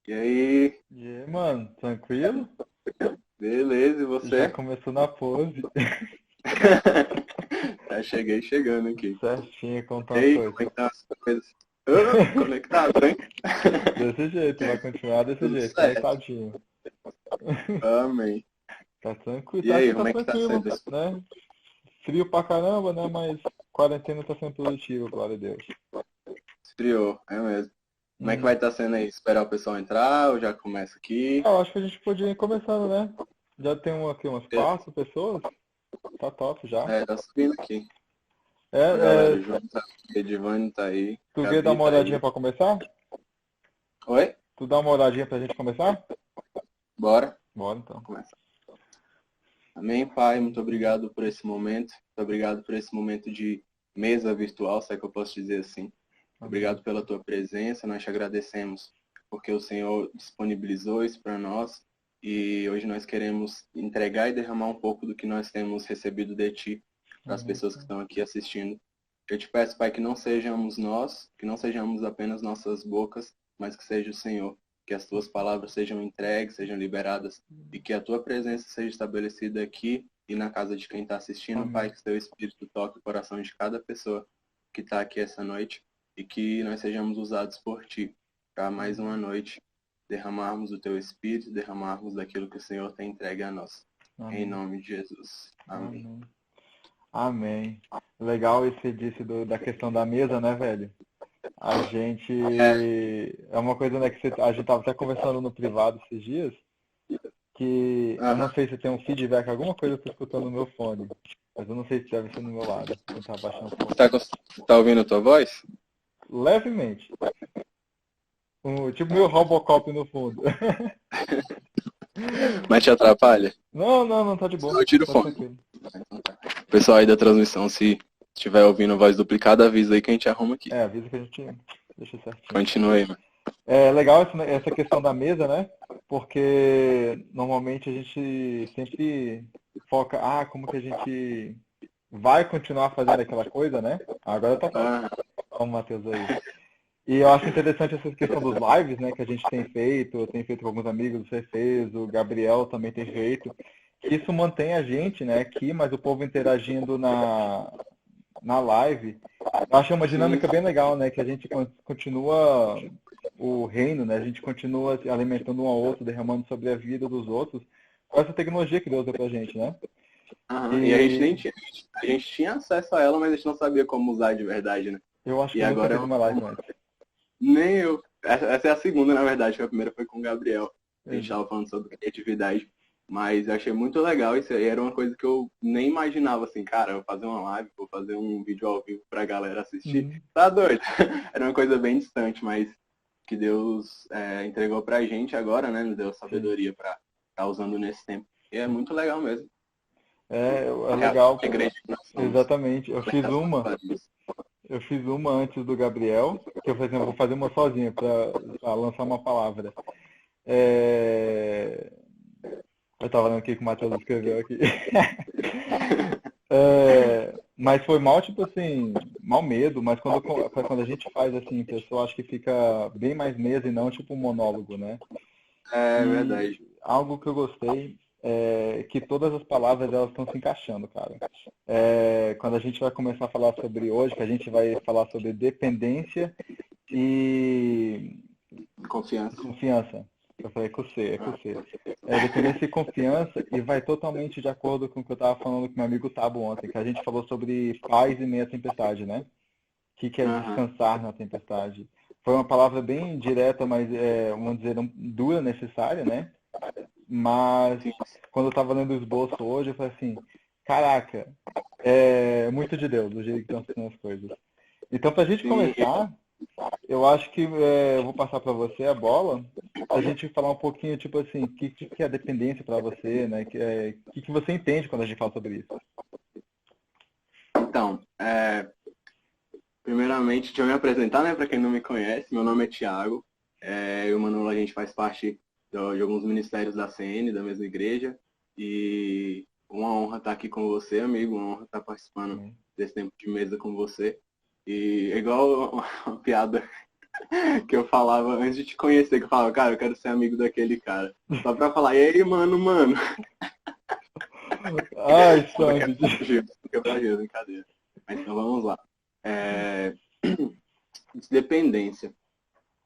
E aí, E aí, mano, tranquilo? beleza, e Já você? começou na pose, Já cheguei chegando aqui. certinho, E contando as aí, coisas. como é que tá as coisas? Ô, conectado, hein? Desse jeito, vai continuar desse Tudo jeito, certo. conectadinho. Amém. Tá tranquilo, E tá, aqui aí, tá como é que tá tranquilo, sendo esse... né? Frio pra caramba, né? Mas quarentena tá sendo produtiva, glória a Deus. Esfriou, é mesmo. Como é que vai Uhum. estar sendo aí? Esperar o pessoal entrar ou já começa aqui? Eu acho que a gente podia ir começando, né? Já tem aqui umas Beleza. 4 pessoas, tá top já. É, tá subindo aqui. É, A galera é, junta. Edivane tá aí. tu quer dar Gabi uma tá olhadinha aí. pra começar? Oi? Tu dá uma olhadinha pra gente começar? Bora? Bora então. Começa. Amém, Pai. Muito obrigado por esse momento. Muito obrigado por esse momento de mesa virtual, se é que eu posso dizer assim. Amém. Obrigado pela tua presença, nós te agradecemos, porque o Senhor disponibilizou isso para nós e hoje nós queremos entregar e derramar um pouco do que nós temos recebido de ti para as Amém. pessoas que estão aqui assistindo. Eu te peço, Pai, que não sejamos nós, que não sejamos apenas nossas bocas, mas que seja o Senhor, que as tuas palavras sejam entregues, sejam liberadas e que a tua presença seja estabelecida aqui e na casa de quem está assistindo, Pai, Amém. que teu Espírito toque o coração de cada pessoa que está aqui essa noite e que nós sejamos usados por Ti para mais uma noite derramarmos o Teu Espírito, derramarmos daquilo que o Senhor tem entregue a nós. Em Amém. nome de Jesus. Amém. Amém. Amém. Legal esse disse da questão da mesa, né, velho? A gente. É, É uma coisa, né, que a gente tava até conversando no privado esses dias, que eu não aham. sei se tem um feedback, alguma coisa eu tô escutando no meu fone, mas eu não sei se deve ser no meu lado. Vou tentar baixar um pouco. Tá ouvindo a tua voz? Levemente. Tipo meu Robocop no fundo. Mas te atrapalha? Não, não, não, tá de boa. Eu tiro o Tá fone. tranquilo. O pessoal aí da transmissão, se estiver ouvindo voz duplicada, avisa aí que a gente arruma aqui. É, avisa que a gente deixa certinho. Continue aí, mano. É legal essa questão da mesa, né? Porque normalmente a gente sempre foca, como que a gente vai continuar fazendo aquela coisa, né? Agora tá top. Ah, Olha o Matheus aí. E eu acho interessante essa questão dos lives, né? Que a gente tem feito, eu tenho feito com alguns amigos, você fez, o Gabriel também tem feito. Que isso mantém a gente, né, aqui, mas o povo interagindo na live. Eu acho uma sim. dinâmica bem legal, né? Que a gente continua o reino, né? A gente continua se alimentando um ao outro, derramando sobre a vida dos outros, com essa tecnologia que Deus deu pra gente, né? Aham. E a gente E nem tinha, a gente tinha acesso a ela, mas a gente não sabia como usar de verdade, né? eu acho E que eu nunca agora é fiz uma live antes. nem eu. Essa é a segunda, na verdade, que a primeira foi com o Gabriel. A gente Exa- estava falando sobre criatividade. Mas eu achei muito legal. Isso aí era uma coisa que eu nem imaginava, assim, cara, eu vou fazer uma live, vou fazer um vídeo ao vivo pra galera assistir. Uhum. Tá doido? Era uma coisa bem distante, mas que Deus entregou pra gente agora, né? Nos deu Sim, sabedoria pra estar usando nesse tempo. E é sim. muito legal mesmo. É Porque legal. a igreja que nós somos, Exatamente. além das lampadinhas. Eu fiz uma antes do Gabriel, que eu falei assim, eu vou fazer uma sozinha para lançar uma palavra. É, eu tava lendo aqui que o Matheus escreveu aqui. Mas foi mal, tipo assim, mal medo, mas quando a gente faz assim, em pessoa, acho que fica bem mais mesa e não tipo um monólogo, né? É E verdade. algo que eu gostei é que todas as palavras elas estão se encaixando, cara. Quando a gente vai começar a falar sobre hoje, que a gente vai falar sobre dependência e Confiança. confiança. Eu falei com C, é com C. Dependência e confiança, e vai totalmente de acordo com o que eu estava falando com meu amigo Tabo ontem, que a gente falou sobre paz em meio à tempestade, né? Que é Aham. descansar na tempestade. Foi uma palavra bem direta, mas vamos dizer, dura, necessária, né? Mas Sim. quando eu estava lendo o esboço hoje, eu falei assim, caraca, é muito de Deus, do jeito que estão sendo as coisas. Então, para a gente Sim. começar, eu acho que eu vou passar para você a bola, para a gente falar um pouquinho, tipo assim, que é a dependência para você, né? Que você entende quando a gente fala sobre isso? Então, primeiramente, deixa eu me apresentar, né? Para quem não me conhece, meu nome é Thiago. Eu e o Manolo, a gente faz parte de alguns ministérios da CN, da mesma igreja. E uma honra estar aqui com você, amigo. Uma honra estar participando Né? desse tempo de mesa com você. E é igual uma piada. que eu falava, antes de te conhecer, que eu falava, cara, eu quero ser amigo daquele cara. Só pra falar, e aí, mano. Ai, Só pra Sandy. quebrar gelo, brincadeira. Mas então vamos lá. É, dependência.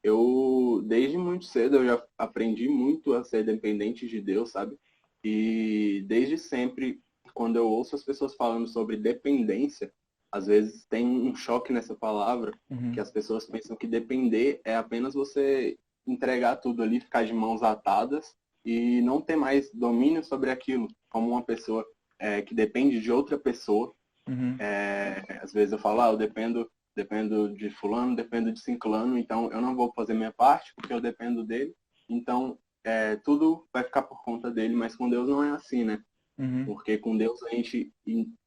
Eu, desde muito cedo, eu já aprendi muito a ser dependente de Deus, sabe? E desde sempre, quando eu ouço as pessoas falando sobre dependência, às vezes tem um choque nessa palavra, que Uhum, as pessoas pensam que depender é apenas você entregar tudo ali, ficar de mãos atadas e não ter mais domínio sobre aquilo, como uma pessoa que depende de outra pessoa. uhum, Às vezes eu falo, eu dependo de fulano, dependo de ciclano, então eu não vou fazer minha parte porque eu dependo dele. Então, tudo vai ficar por conta dele, mas com Deus não é assim, né? uhum, Porque com Deus a gente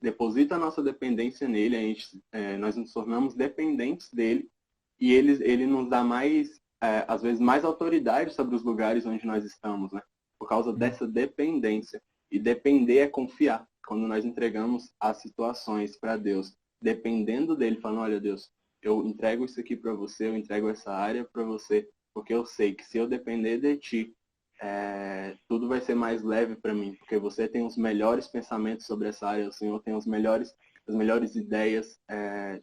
deposita a nossa dependência nele, nós nos tornamos dependentes dele e ele nos dá mais, às vezes, mais autoridade sobre os lugares onde nós estamos, né? Por causa uhum, dessa dependência. E depender é confiar. Quando nós entregamos as situações para Deus, dependendo dele, falando, olha, Deus, eu entrego isso aqui para você, eu entrego essa área para você, porque eu sei que se eu depender de ti, tudo vai ser mais leve para mim, porque você tem os melhores pensamentos sobre essa área, o Senhor tem as melhores ideias,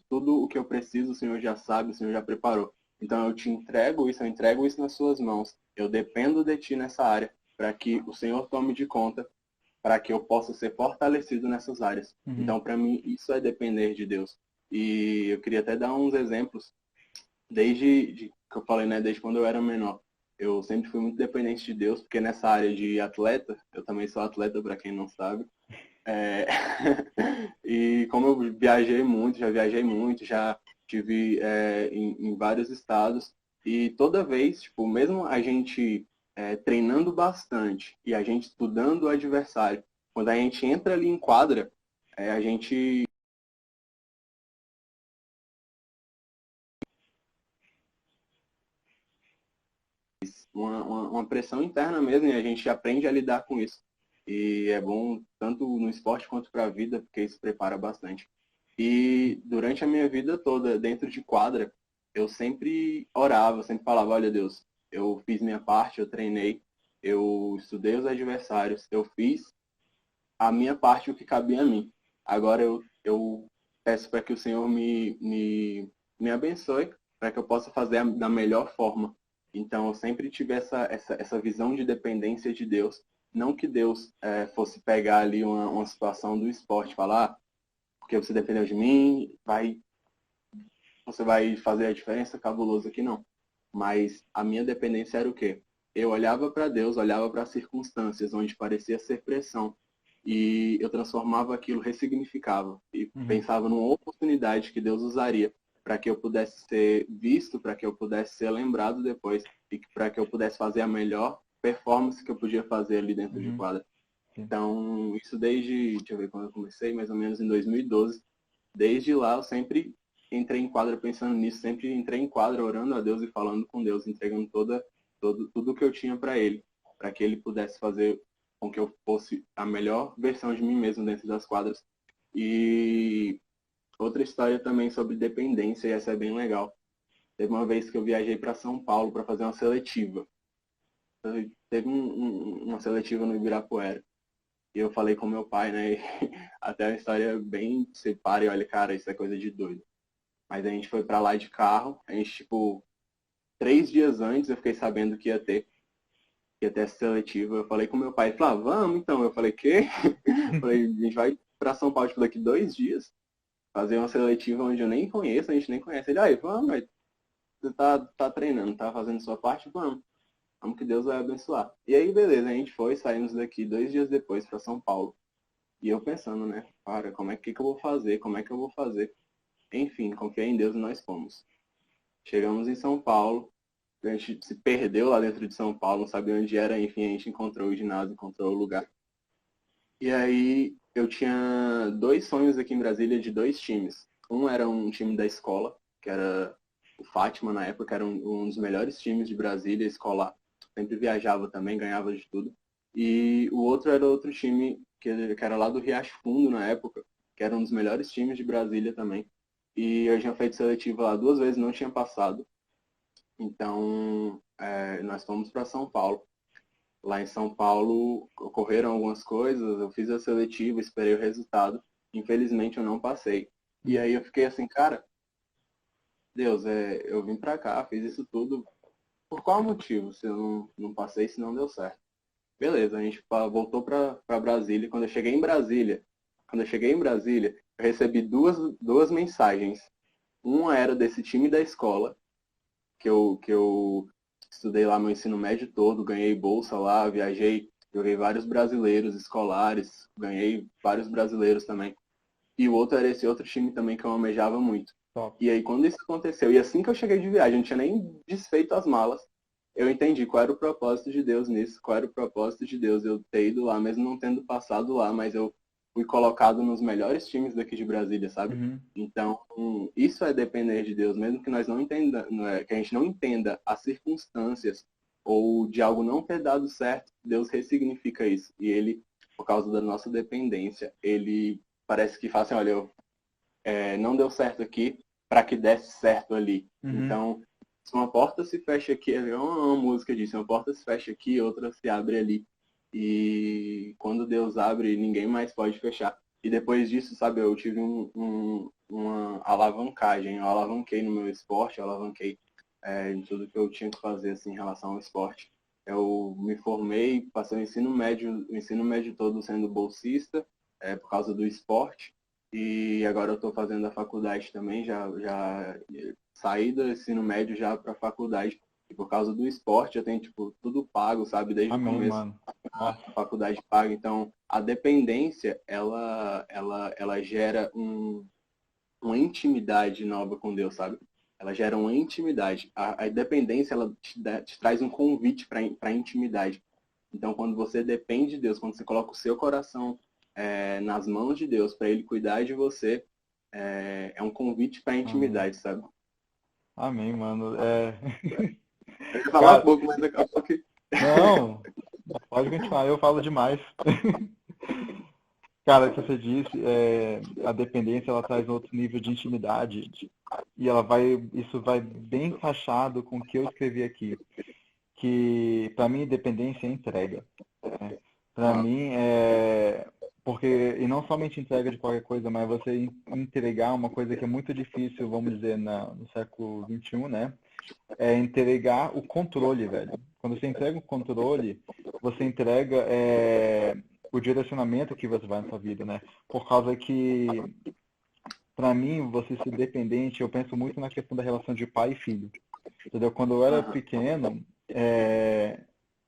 tudo o que eu preciso o Senhor já sabe, o Senhor já preparou. Então eu entrego isso nas suas mãos. Eu dependo de ti nessa área, para que o Senhor tome de conta, para que eu possa ser fortalecido nessas áreas. uhum, Então, para mim, isso é depender de Deus. E eu queria até dar uns exemplos que eu falei, né, desde quando eu era menor. Eu sempre fui muito dependente de Deus, porque nessa área de atleta, eu também sou atleta, para quem não sabe. É... e como eu já viajei muito, já tive em vários estados, e toda vez, tipo, mesmo a gente treinando bastante e a gente estudando o adversário, quando a gente entra ali em quadra, a gente uma pressão interna mesmo e a gente aprende a lidar com isso. E é bom tanto no esporte quanto para a vida, porque isso prepara bastante. E durante a minha vida toda, dentro de quadra, eu sempre orava, sempre falava, olha Deus, eu fiz minha parte, eu treinei, eu estudei os adversários, eu fiz a minha parte, o que cabia a mim. Agora eu peço para que o Senhor me abençoe, para que eu possa fazer da melhor forma. Então, eu sempre tive essa visão de dependência de Deus. Não que Deus fosse pegar ali uma situação do esporte, falar, porque você dependeu de mim, você vai fazer a diferença cabulosa aqui, não. Mas a minha dependência era o quê? Eu olhava para Deus, olhava para as circunstâncias onde parecia ser pressão e eu transformava aquilo, ressignificava e uhum, pensava numa oportunidade que Deus usaria para que eu pudesse ser visto, para que eu pudesse ser lembrado depois e para que eu pudesse fazer a melhor performance que eu podia fazer ali dentro de uhum, quadra. sim. Então, isso desde, deixa eu ver quando eu comecei, mais ou menos em 2012. Desde lá eu sempre entrei em quadra pensando nisso, sempre entrei em quadra orando a Deus e falando com Deus, entregando tudo que eu tinha para Ele, para que Ele pudesse fazer com que eu fosse a melhor versão de mim mesmo dentro das quadras. E outra história também sobre dependência, e essa é bem legal. Teve uma vez que eu viajei para São Paulo para fazer uma seletiva. Teve uma seletiva no Ibirapuera. E eu falei com meu pai, né? E até a história bem se para e olha, cara, isso é coisa de doido. Mas a gente foi pra lá de carro, a gente, tipo, 3 dias antes eu fiquei sabendo que ia ter essa seletiva. Eu falei com meu pai, ele falou, vamos então. Eu falei, quê? Eu falei, a gente vai pra São Paulo, tipo, daqui 2 dias, fazer uma seletiva onde eu nem conheço, a gente nem conhece. Ele, aí, vamos, aí, você tá treinando, tá fazendo sua parte, vamos. Vamos que Deus vai abençoar. E aí, beleza, a gente foi, saímos daqui 2 dias depois pra São Paulo. E eu pensando, né, cara, como é que eu vou fazer? Como é que eu vou fazer? Enfim, confiei em Deus e nós fomos. Chegamos em São Paulo, a gente se perdeu lá dentro de São Paulo, não sabia onde era, enfim, a gente encontrou o ginásio, encontrou o lugar. E aí eu tinha dois sonhos aqui em Brasília de dois times. Um era um time da escola, que era o Fátima na época, era um dos melhores times de Brasília, escolar. Sempre viajava também, ganhava de tudo. E o outro era outro time que era lá do Riacho Fundo na época, que era um dos melhores times de Brasília também. E eu tinha feito seletiva lá 2 vezes, não tinha passado. Então, nós fomos para São Paulo. Lá em São Paulo ocorreram algumas coisas, eu fiz a seletiva, esperei o resultado. Infelizmente eu não passei. E aí eu fiquei assim, cara, Deus, eu vim pra cá, fiz isso tudo. Por qual motivo? Se eu não passei, se não deu certo. Beleza, a gente voltou pra Brasília. Quando eu cheguei em Brasília, eu recebi duas mensagens. Uma era desse time da escola, que eu estudei lá meu ensino médio todo, ganhei bolsa lá, viajei, joguei vários brasileiros escolares, ganhei vários brasileiros também. E o outro era esse outro time também que eu almejava muito. Top. E aí quando isso aconteceu, e assim que eu cheguei de viagem, não tinha nem desfeito as malas, eu entendi qual era o propósito de Deus nisso, qual era o propósito de Deus eu ter ido lá, mesmo não tendo passado lá, mas eu fui colocado nos melhores times daqui de Brasília, sabe? Uhum. Então, isso é depender de Deus, mesmo que nós não entenda, que a gente não entenda as circunstâncias ou de algo não ter dado certo, Deus ressignifica isso. E ele, por causa da nossa dependência, ele parece que fala assim, olha, não deu certo aqui para que desse certo ali. Uhum. Então, se uma porta se fecha aqui, é uma música disso, uma porta se fecha aqui, outra se abre ali. E quando Deus abre, ninguém mais pode fechar. E depois disso, sabe, eu tive uma alavancagem. Eu alavanquei no meu esporte, eu alavanquei em tudo que eu tinha que fazer assim, em relação ao esporte. Eu me formei, passei o ensino médio todo sendo bolsista, por causa do esporte. E agora eu estou fazendo a faculdade também, já saí do ensino médio já para a faculdade. E por causa do esporte eu tenho tipo tudo pago, sabe, desde o Amém, começo, mano. a Nossa. faculdade paga. Então a dependência ela gera uma intimidade nova com Deus, sabe? Ela gera uma intimidade. A dependência ela te traz um convite para a intimidade. Então quando você depende de Deus, quando você coloca o seu coração nas mãos de Deus para Ele cuidar de você, é um convite para a Amém. intimidade, sabe? Amém, mano. Eu ia falar Cara, pouco, mas daqui a pouco. não, pode continuar, eu falo demais. Cara, o que você disse, a dependência ela traz outro nível de intimidade e isso vai bem encaixado com o que eu escrevi aqui, que para mim dependência é entrega. Para Ah, mim porque e não somente entrega de qualquer coisa, mas você entregar uma coisa que é muito difícil, vamos dizer, no século XXI, né? É entregar o controle, velho. Quando você entrega o controle, você entrega o direcionamento que você vai na sua vida, né? Por causa que, pra mim, você ser dependente, eu penso muito na questão da relação de pai e filho. Entendeu? Quando eu era aham, pequeno,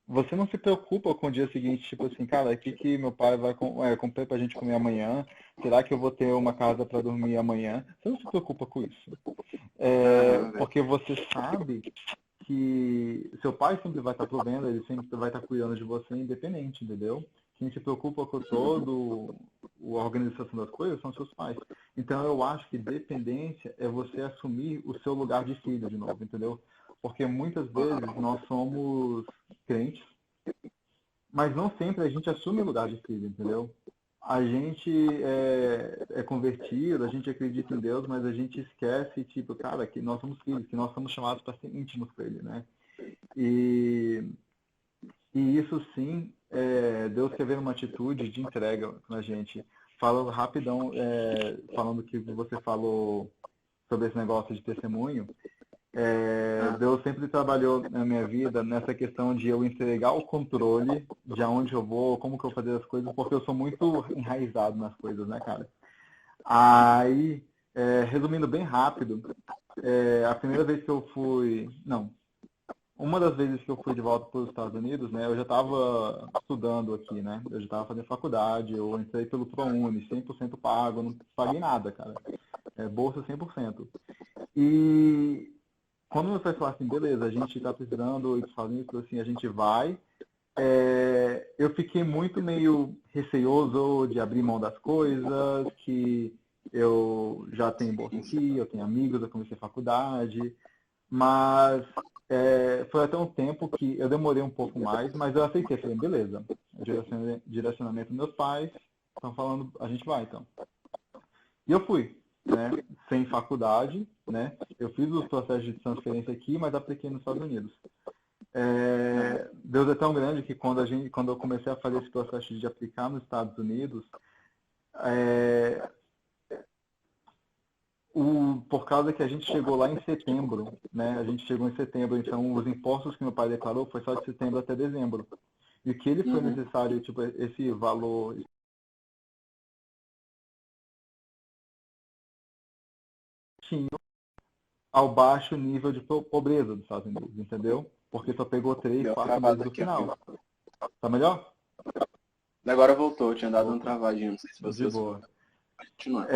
você não se preocupa com o dia seguinte, tipo assim, cara, o que que meu pai vai comprar pra gente comer amanhã? Será que eu vou ter uma casa para dormir amanhã? Você não se preocupa com isso. aham, velho. Porque você sabe que seu pai sempre vai estar provendo, ele sempre vai estar cuidando de você independente, entendeu? Quem se preocupa com todo a organização das coisas são seus pais. Então eu acho que dependência é você assumir o seu lugar de filho de novo, entendeu? Porque muitas vezes nós somos crentes, mas não sempre a gente assume o lugar de filho, entendeu? A gente é convertido, a gente acredita em Deus, mas a gente esquece, tipo, cara, que nós somos filhos, que nós somos chamados para ser íntimos com Ele, né? E, e isso sim, Deus quer ver uma atitude de entrega na gente. Falando rapidão, falando que você falou sobre esse negócio de testemunho, Ah, Deus sempre trabalhou na minha vida nessa questão de eu entregar o controle de aonde eu vou, como que eu vou fazer as coisas, porque eu sou muito enraizado nas coisas, né, cara? Aí, resumindo bem rápido, a primeira vez que eu fui, não, uma das vezes que eu fui de volta para os Estados Unidos, né, eu já estava estudando aqui, né, eu já estava fazendo faculdade, eu entrei pelo ProUni, 100% pago, não paguei nada, cara, bolsa 100%. E quando meu pai falou assim, beleza, a gente está precisando ir para os Estados Unidos, assim, a gente vai, eu fiquei muito meio receoso de abrir mão das coisas, que eu já tenho bolsa aqui, eu tenho amigos, eu comecei a faculdade, mas foi até um tempo que eu demorei um pouco mais, mas eu aceitei, falei, beleza, direcionamento dos meus pais, estão falando, a gente vai então. E eu fui, né, sem faculdade, né, Eu fiz os processos de transferência aqui, mas apliquei nos Estados Unidos. Deus é tão grande que quando eu comecei a fazer esse processo de aplicar nos Estados Unidos, por causa que a gente chegou lá em setembro, né? A gente chegou em setembro, então os impostos que meu pai declarou foi só de setembro até dezembro. E o que ele foi necessário, tipo, esse valor tinha ao baixo nível de pobreza dos Estados Unidos, entendeu? Porque só pegou 3, Deu uma 4 meses travada do aqui, final. ó. Tá melhor? Agora voltou, tinha dado uma Voltou. travadinha, não sei se De você boa. continuar.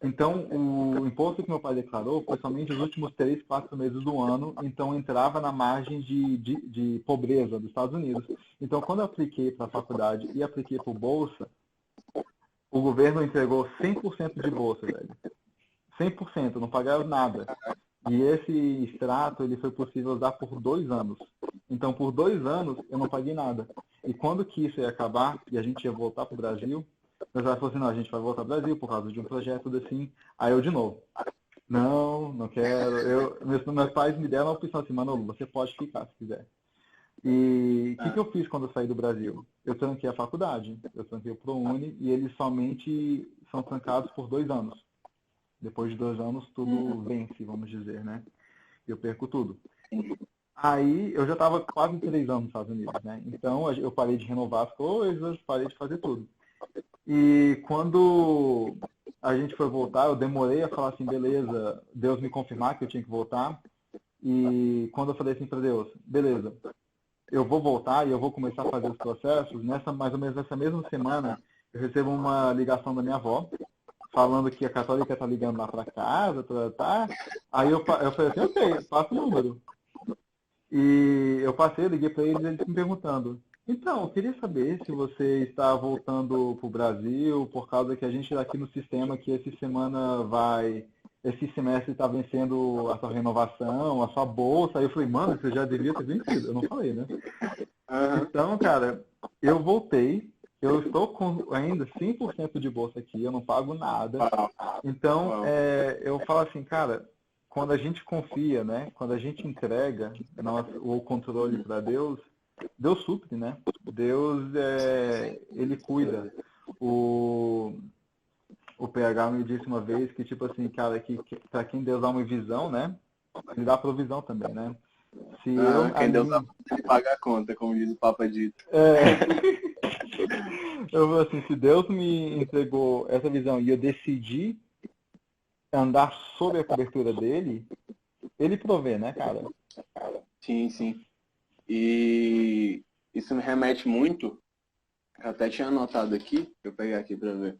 Então, o imposto que meu pai declarou foi somente os últimos 3, 4 meses do ano, então entrava na margem de pobreza dos Estados Unidos. Então, quando eu apliquei para a faculdade e apliquei para o Bolsa, o governo entregou 100% de bolsa, velho. 100%, não pagaram nada. E esse extrato ele foi possível usar por 2 anos. Então, por 2 anos, eu não paguei nada. E quando que isso ia acabar e a gente ia voltar para o Brasil, meu pai falou assim, não, a gente vai voltar para o Brasil por causa de um projeto assim. Aí eu de novo, não quero. Meus pais me deram a opção assim, Manolo, você pode ficar se quiser. E o que eu fiz quando eu saí do Brasil? Eu tranquei a faculdade, eu tranquei o ProUni e eles somente são trancados por 2 anos. Depois de 2 anos, tudo vence, vamos dizer, né? Eu perco tudo. Aí, eu já estava quase 3 anos nos Estados Unidos, né? Então, eu parei de renovar as coisas, parei de fazer tudo. E quando a gente foi voltar, eu demorei a falar assim, beleza, Deus me confirmar que eu tinha que voltar. E quando eu falei assim para Deus, beleza, eu vou voltar e eu vou começar a fazer os processos, mais ou menos nessa mesma semana, eu recebo uma ligação da minha avó, falando que a católica tá ligando lá para casa, tá. Aí eu falei assim, ok, passa o número. E eu passei, liguei para eles me perguntando, então, eu queria saber se você está voltando para o Brasil, por causa que a gente está aqui no sistema que esse semestre está vencendo a sua renovação, a sua bolsa. Aí eu falei, mano, você já devia ter vencido. Eu não falei, né? Então, cara, eu voltei, eu estou com ainda 100% de bolsa aqui, eu não pago nada. Então, eu falo assim, cara, quando a gente confia, né? Quando a gente entrega o controle para Deus, Deus supre, né? Deus, ele cuida. O PH me disse uma vez que, tipo assim, cara, que para quem Deus dá uma visão, né? Ele dá provisão também, né? Se eu, a Quem Deus mim, ama, paga a conta, como diz o Papa Dito. eu falo assim, se Deus me entregou essa visão e eu decidi andar sob a cobertura dele, ele provê, né, cara? Sim, sim. E isso me remete muito, eu até tinha anotado aqui, deixa eu pegar aqui para ver,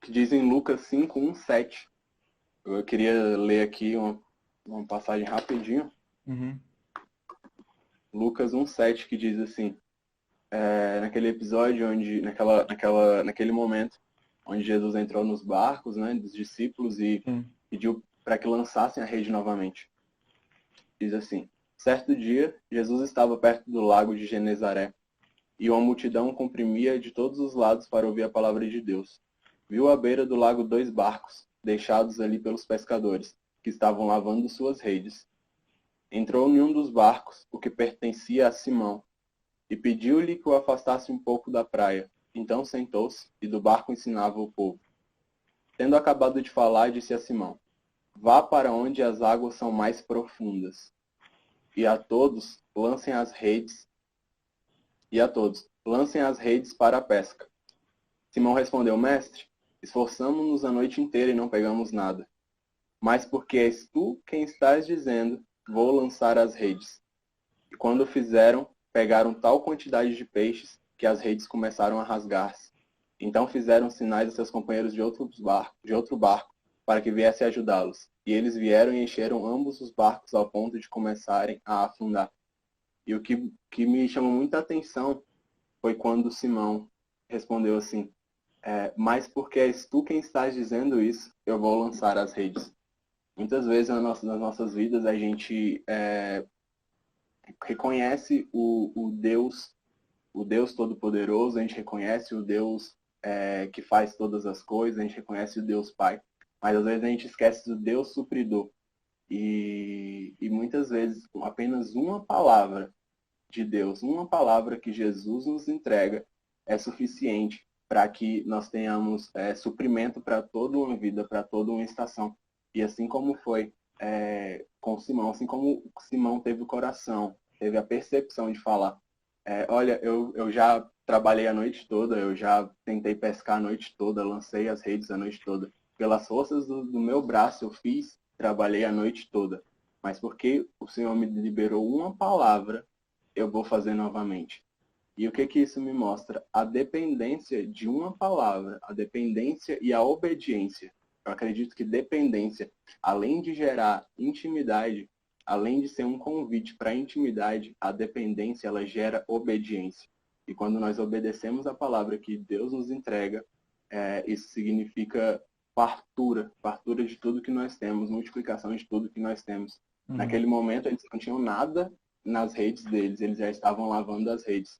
que diz em Lucas 5, 1, 7. Eu queria ler aqui uma passagem rapidinho. Uhum. Lucas 1, 7, que diz assim, naquele episódio, naquele momento, onde Jesus entrou nos barcos, né, dos discípulos e Sim. pediu para que lançassem a rede novamente. Diz assim, certo dia, Jesus estava perto do lago de Genezaré, e uma multidão comprimia de todos os lados para ouvir a palavra de Deus. Viu à beira do lago 2 barcos, deixados ali pelos pescadores, que estavam lavando suas redes. Entrou em um dos barcos, o que pertencia a Simão, e pediu-lhe que o afastasse um pouco da praia. Então sentou-se e do barco ensinava o povo. Tendo acabado de falar, disse a Simão, vá para onde as águas são mais profundas, e a todos lancem as redes para a pesca. Simão respondeu, mestre, esforçamo-nos a noite inteira e não pegamos nada. Mas porque és tu quem estás dizendo, vou lançar as redes. E quando fizeram, pegaram tal quantidade de peixes que as redes começaram a rasgar-se. Então fizeram sinais a seus companheiros de outro barco, para que viesse ajudá-los. E eles vieram e encheram ambos os barcos ao ponto de começarem a afundar. E o que me chamou muita atenção foi quando Simão respondeu assim, mas porque és tu quem estás dizendo isso, eu vou lançar as redes. Muitas vezes nas nossas vidas a gente reconhece o Deus Todo-Poderoso, a gente reconhece o Deus que faz todas as coisas, a gente reconhece o Deus Pai, mas às vezes a gente esquece do Deus supridor. E muitas vezes com apenas uma palavra de Deus, uma palavra que Jesus nos entrega é suficiente para que nós tenhamos suprimento para toda uma vida, para toda uma estação. E assim como foi com Simão, assim como Simão teve o coração, teve a percepção de falar, olha, eu já trabalhei a noite toda, eu já tentei pescar a noite toda, lancei as redes a noite toda. Pelas forças do meu braço eu fiz, trabalhei a noite toda. Mas porque o Senhor me liberou uma palavra, eu vou fazer novamente. E o que isso me mostra? A dependência de uma palavra, a dependência e a obediência. Eu acredito que dependência, além de gerar intimidade, além de ser um convite para a intimidade, a dependência ela gera obediência. E quando nós obedecemos a palavra que Deus nos entrega, isso significa fartura de tudo que nós temos, multiplicação de tudo que nós temos. Naquele momento eles não tinham nada nas redes deles, eles já estavam lavando as redes.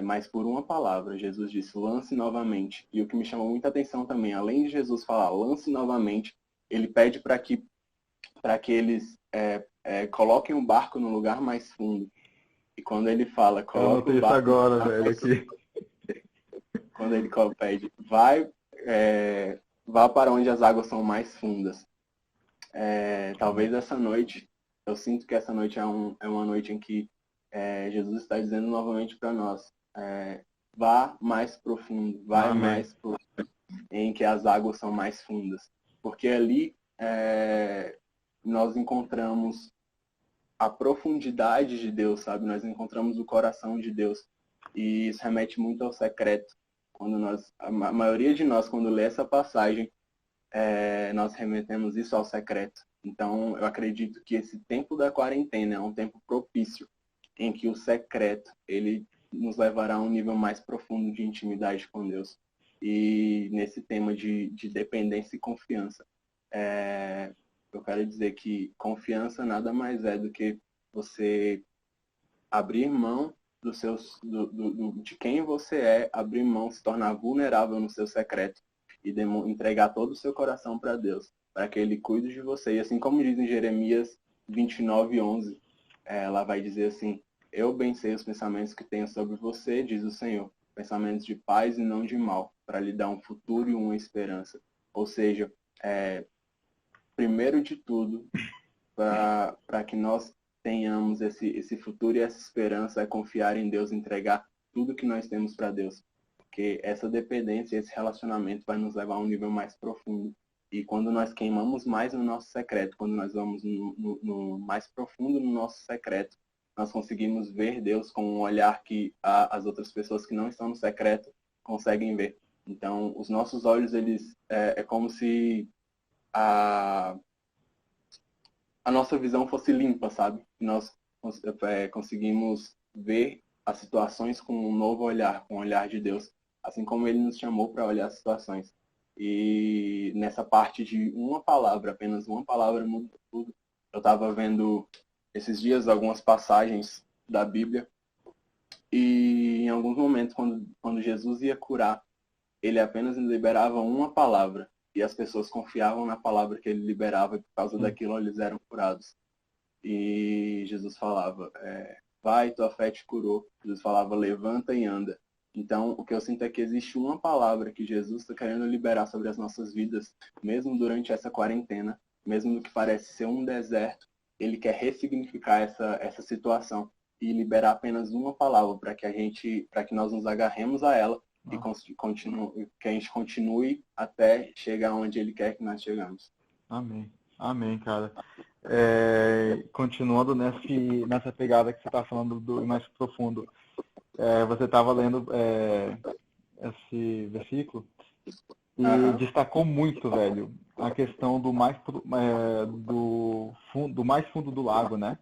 Mas por uma palavra, Jesus disse, lance novamente. E o que me chamou muita atenção também, além de Jesus falar, lance novamente, ele pede para que eles coloquem o barco no lugar mais fundo. E quando ele fala, coloque o barco agora, velho, aqui. Quando ele pede, vá para onde as águas são mais fundas. Talvez essa noite, eu sinto que essa noite é uma noite em que Jesus está dizendo novamente para nós, vá mais profundo, vai mais profundo, em que as águas são mais fundas. Porque ali nós encontramos a profundidade de Deus, sabe? Nós encontramos o coração de Deus. E isso remete muito ao secreto. Quando a maioria de nós, quando lê essa passagem, nós remetemos isso ao secreto. Então, eu acredito que esse tempo da quarentena é um tempo propício em que o secreto, ele nos levará a um nível mais profundo de intimidade com Deus. E nesse tema de dependência e confiança, eu quero dizer que confiança nada mais é do que você abrir mão de quem você é, abrir mão, se tornar vulnerável no seu secreto e entregar todo o seu coração para Deus, para que Ele cuide de você. E assim como diz em Jeremias 29:11, ela vai dizer assim, eu bem sei os pensamentos que tenho sobre você, diz o Senhor, pensamentos de paz e não de mal, para lhe dar um futuro e uma esperança. Ou seja, primeiro de tudo, para que nós tenhamos esse futuro e essa esperança, é confiar em Deus, entregar tudo que nós temos para Deus. Porque essa dependência, esse relacionamento vai nos levar a um nível mais profundo. E quando nós queimamos mais no nosso secreto, quando nós vamos no mais profundo no nosso secreto, nós conseguimos ver Deus com um olhar que as outras pessoas que não estão no secreto conseguem ver. Então, os nossos olhos, eles é como se a nossa visão fosse limpa, sabe? Nós conseguimos ver as situações com um novo olhar, com o olhar de Deus, assim como Ele nos chamou para olhar as situações. E nessa parte de uma palavra, apenas uma palavra muda tudo. Eu estava vendo esses dias algumas passagens da Bíblia e em alguns momentos, quando Jesus ia curar, Ele apenas liberava uma palavra. E as pessoas confiavam na palavra que ele liberava e por causa daquilo eles eram curados. E Jesus falava, vai, tua fé te curou. Jesus falava, levanta e anda. Então, o que eu sinto é que existe uma palavra que Jesus está querendo liberar sobre as nossas vidas, mesmo durante essa quarentena, mesmo no que parece ser um deserto, ele quer ressignificar essa situação e liberar apenas uma palavra para que nós nos agarremos a ela e que a gente continue até chegar onde Ele quer que nós chegamos. Amém. Amém, cara. Continuando nessa pegada que você está falando do mais profundo, você estava lendo esse versículo e destacou muito, velho, a questão do mais fundo do lago, né?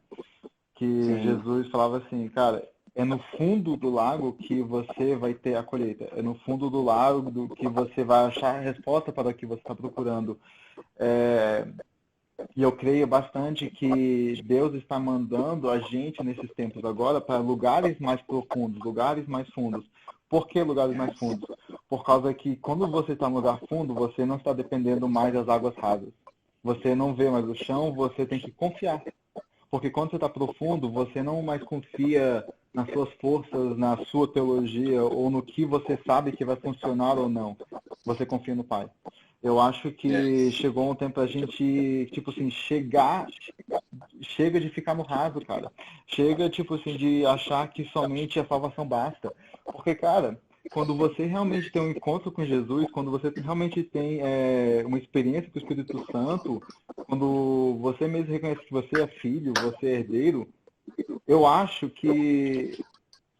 Que Sim. Jesus falava assim, cara, é no fundo do lago que você vai ter a colheita. É no fundo do lago que você vai achar a resposta para o que você está procurando. E eu creio bastante que Deus está mandando a gente nesses tempos agora para lugares mais profundos, lugares mais fundos. Por que lugares mais fundos? por causa que quando você está no lugar fundo, você não está dependendo mais das águas rasas. Você não vê mais o chão, você tem que confiar. Porque quando você está profundo, você não mais confia nas suas forças, na sua teologia, ou no que você sabe que vai funcionar ou não. Você confia no Pai. Eu acho que chegou um tempo pra gente, tipo assim, chega de ficar no raso, cara. Chega, tipo assim, de achar que somente a salvação basta. Porque, cara, quando você realmente tem um encontro com Jesus, quando você realmente tem uma experiência com o Espírito Santo, quando você mesmo reconhece que você é filho, você é herdeiro, eu acho que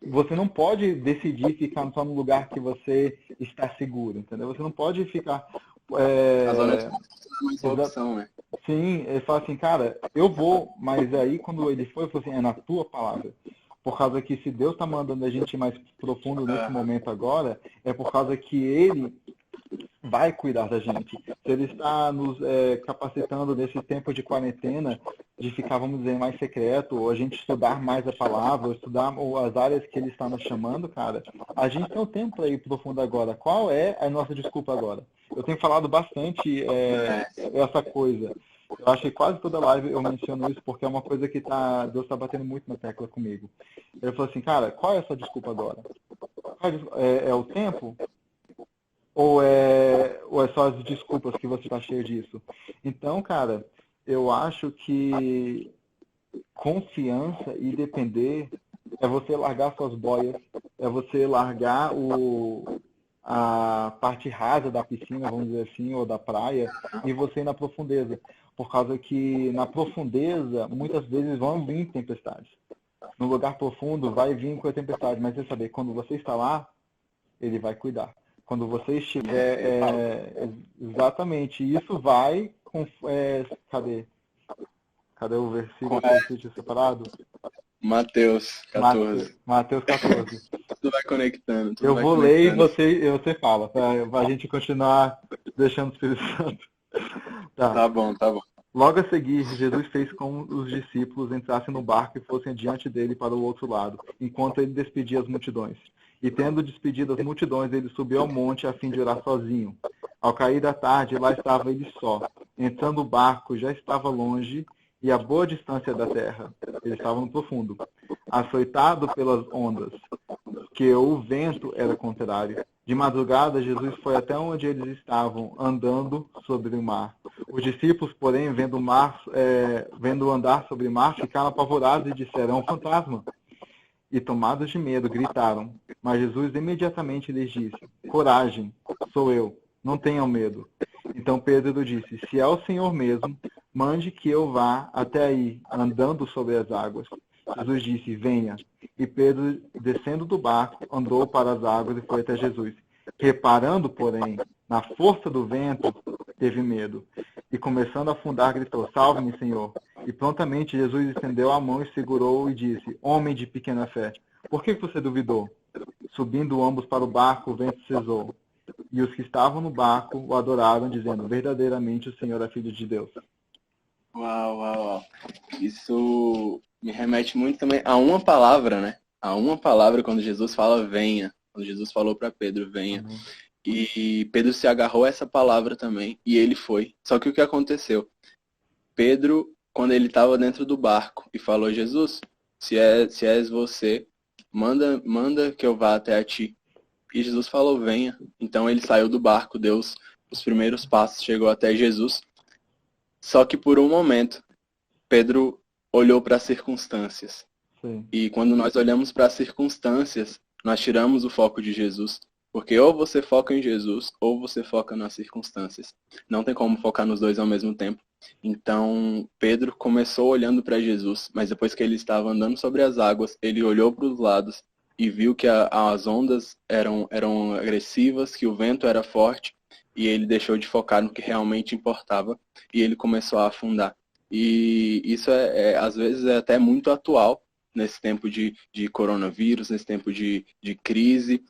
você não pode decidir ficar só no lugar que você está seguro, entendeu? Você não pode ficar... A zona de conforto não é mais uma opção, né? Sim, ele fala assim, cara, eu vou, mas aí quando ele foi, ele falou assim, é na tua palavra. Por causa que se Deus está mandando a gente ir mais profundo nesse momento agora, é por causa que Ele vai cuidar da gente. Se Ele está nos capacitando nesse tempo de quarentena, de ficar, vamos dizer, mais secreto, ou a gente estudar mais a palavra, ou estudar as áreas que Ele está nos chamando, cara, a gente tem um tempo para ir profundo agora. Qual é a nossa desculpa agora? Eu tenho falado bastante essa coisa. Eu acho que quase toda live eu menciono isso porque é uma coisa que Deus está batendo muito na tecla comigo. Ele falou assim, cara, qual é a sua desculpa agora? É o tempo? Ou é só as desculpas que você está cheio disso? Então, cara, eu acho que confiança e depender é você largar suas boias, é você largar a parte rasa da piscina, vamos dizer assim, ou da praia, e você ir na profundeza. Por causa que na profundeza, muitas vezes vão vir tempestades. No lugar profundo vai vir com a tempestade, mas você saber, quando você está lá, ele vai cuidar. Quando você estiver... exatamente, isso vai com... Cadê o versículo que você tinha separado? Mateus 14. Mateus 14. Tudo vai conectando. Eu vou ler e você fala, para a gente continuar deixando o Espírito Santo. Tá bom. Logo a seguir, Jesus fez com os discípulos entrassem no barco e fossem adiante dele para o outro lado, enquanto ele despedia as multidões. E tendo despedido as multidões, ele subiu ao monte a fim de orar sozinho. Ao cair da tarde, lá estava ele só. Entrando o barco, já estava longe e a boa distância da terra. Ele estava no profundo, açoitado pelas ondas, que o vento era contrário. De madrugada, Jesus foi até onde eles estavam, andando sobre o mar. Os discípulos, porém, vendo andar sobre o mar, ficaram apavorados e disseram, é um fantasma. E tomados de medo, gritaram. Mas Jesus imediatamente lhes disse, coragem, sou eu, não tenham medo. Então Pedro disse, se é o Senhor mesmo, mande que eu vá até aí, andando sobre as águas. Jesus disse, venha. E Pedro, descendo do barco, andou para as águas e foi até Jesus. Reparando, porém, na força do vento, teve medo. E começando a afundar, gritou, salve-me, Senhor. E prontamente Jesus estendeu a mão e segurou-o e disse, homem de pequena fé, por que você duvidou? Subindo ambos para o barco, o vento cessou. E os que estavam no barco o adoraram, dizendo, verdadeiramente o Senhor é Filho de Deus. Uau. Isso me remete muito também a uma palavra, né? A uma palavra quando Jesus fala venha. Quando Jesus falou para Pedro, venha. Uhum. E Pedro se agarrou a essa palavra também. E ele foi. Só que o que aconteceu? Pedro, quando ele estava dentro do barco e falou, Jesus, se és você, manda que eu vá até a ti. E Jesus falou, venha. Então ele saiu do barco, deu os primeiros passos, chegou até Jesus. Só que por um momento, Pedro olhou para as circunstâncias. Sim. E quando nós olhamos para as circunstâncias, nós tiramos o foco de Jesus. Porque ou você foca em Jesus, ou você foca nas circunstâncias. Não tem como focar nos dois ao mesmo tempo. Então, Pedro começou olhando para Jesus, mas depois que ele estava andando sobre as águas, ele olhou para os lados e viu que as ondas eram agressivas, que o vento era forte, e ele deixou de focar no que realmente importava, e ele começou a afundar. E isso às vezes é até muito atual, nesse tempo de coronavírus, nesse tempo de crise.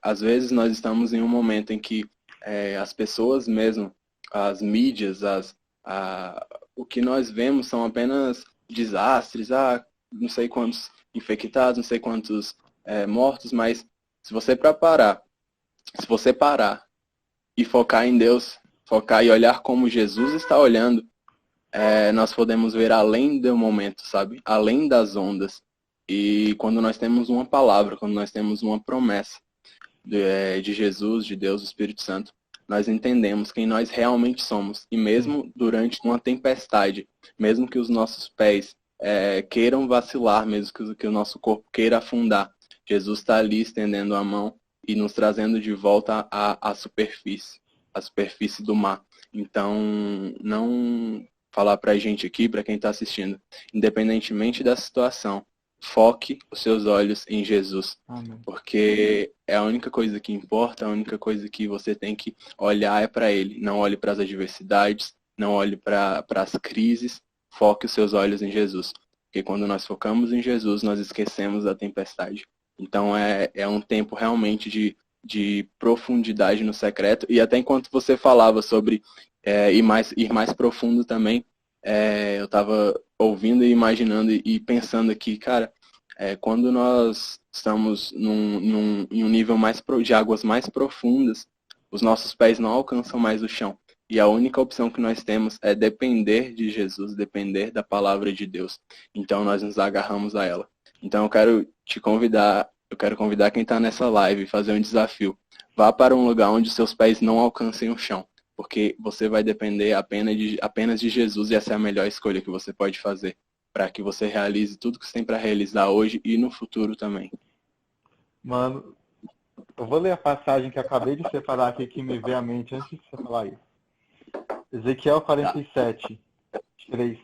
Às vezes nós estamos em um momento em que as pessoas mesmo, as mídias, o que nós vemos são apenas desastres, não sei quantos infectados, não sei quantos mortos, mas se você parar Se você parar e focar em Deus, focar e olhar como Jesus está olhando, nós podemos ver além do momento, sabe? Além das ondas. E quando nós temos uma palavra, quando nós temos uma promessa de Jesus, de Deus, do Espírito Santo, nós entendemos quem nós realmente somos. E mesmo durante uma tempestade, mesmo que os nossos pés queiram vacilar, mesmo que o nosso corpo queira afundar, Jesus está ali estendendo a mão e nos trazendo de volta à superfície, a superfície do mar. Então, não falar pra gente aqui, para quem está assistindo, independentemente da situação, foque os seus olhos em Jesus. Amém. Porque é a única coisa que importa, a única coisa que você tem que olhar é para Ele. Não olhe para as adversidades, não olhe para as crises, foque os seus olhos em Jesus. Porque quando nós focamos em Jesus, nós esquecemos da tempestade. Então é um tempo realmente de profundidade no secreto. E até enquanto você falava sobre ir mais profundo também, eu estava ouvindo e imaginando e pensando aqui, cara, quando nós estamos em um nível de águas mais profundas, os nossos pés não alcançam mais o chão. E a única opção que nós temos é depender de Jesus, depender da palavra de Deus. Então nós nos agarramos a ela. Então eu quero convidar quem está nessa live a fazer um desafio. Vá para um lugar onde seus pés não alcancem o chão, porque você vai depender apenas de Jesus e essa é a melhor escolha que você pode fazer para que você realize tudo que você tem para realizar hoje e no futuro também. Mano, eu vou ler a passagem que eu acabei de separar aqui que me veio à mente antes de você falar isso. Ezequiel 47, 3.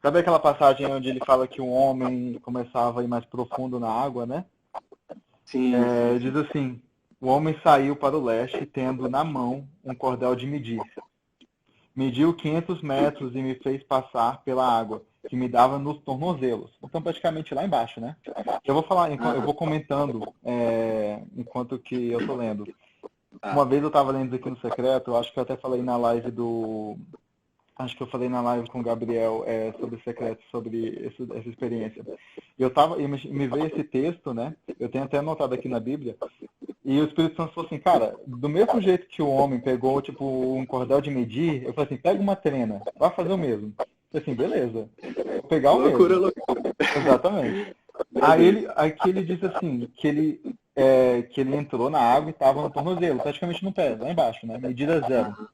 Sabe aquela passagem onde ele fala que o homem começava a ir mais profundo na água, né? Sim. Diz assim, o homem saiu para o leste tendo na mão um cordel de medir. Mediu 500 metros e me fez passar pela água, que me dava nos tornozelos. Então, praticamente lá embaixo, né? Eu vou falar, eu vou comentando enquanto que eu tô lendo. Uma vez eu estava lendo aqui no secreto, eu acho que eu até falei na live Acho que eu falei na live com o Gabriel sobre o secreto, sobre essa experiência. Me veio esse texto, né? Eu tenho até anotado aqui na Bíblia. E o Espírito Santo falou assim, cara, do mesmo jeito que o homem pegou, tipo, um cordel de medir, eu falei assim, pega uma trena, vai fazer o mesmo. Eu falei assim, beleza, vou pegar o mesmo. Loucura. Exatamente. Aqui ele diz assim, que ele entrou na água e estava no tornozelo, praticamente no pé, lá embaixo, né? Medida 0.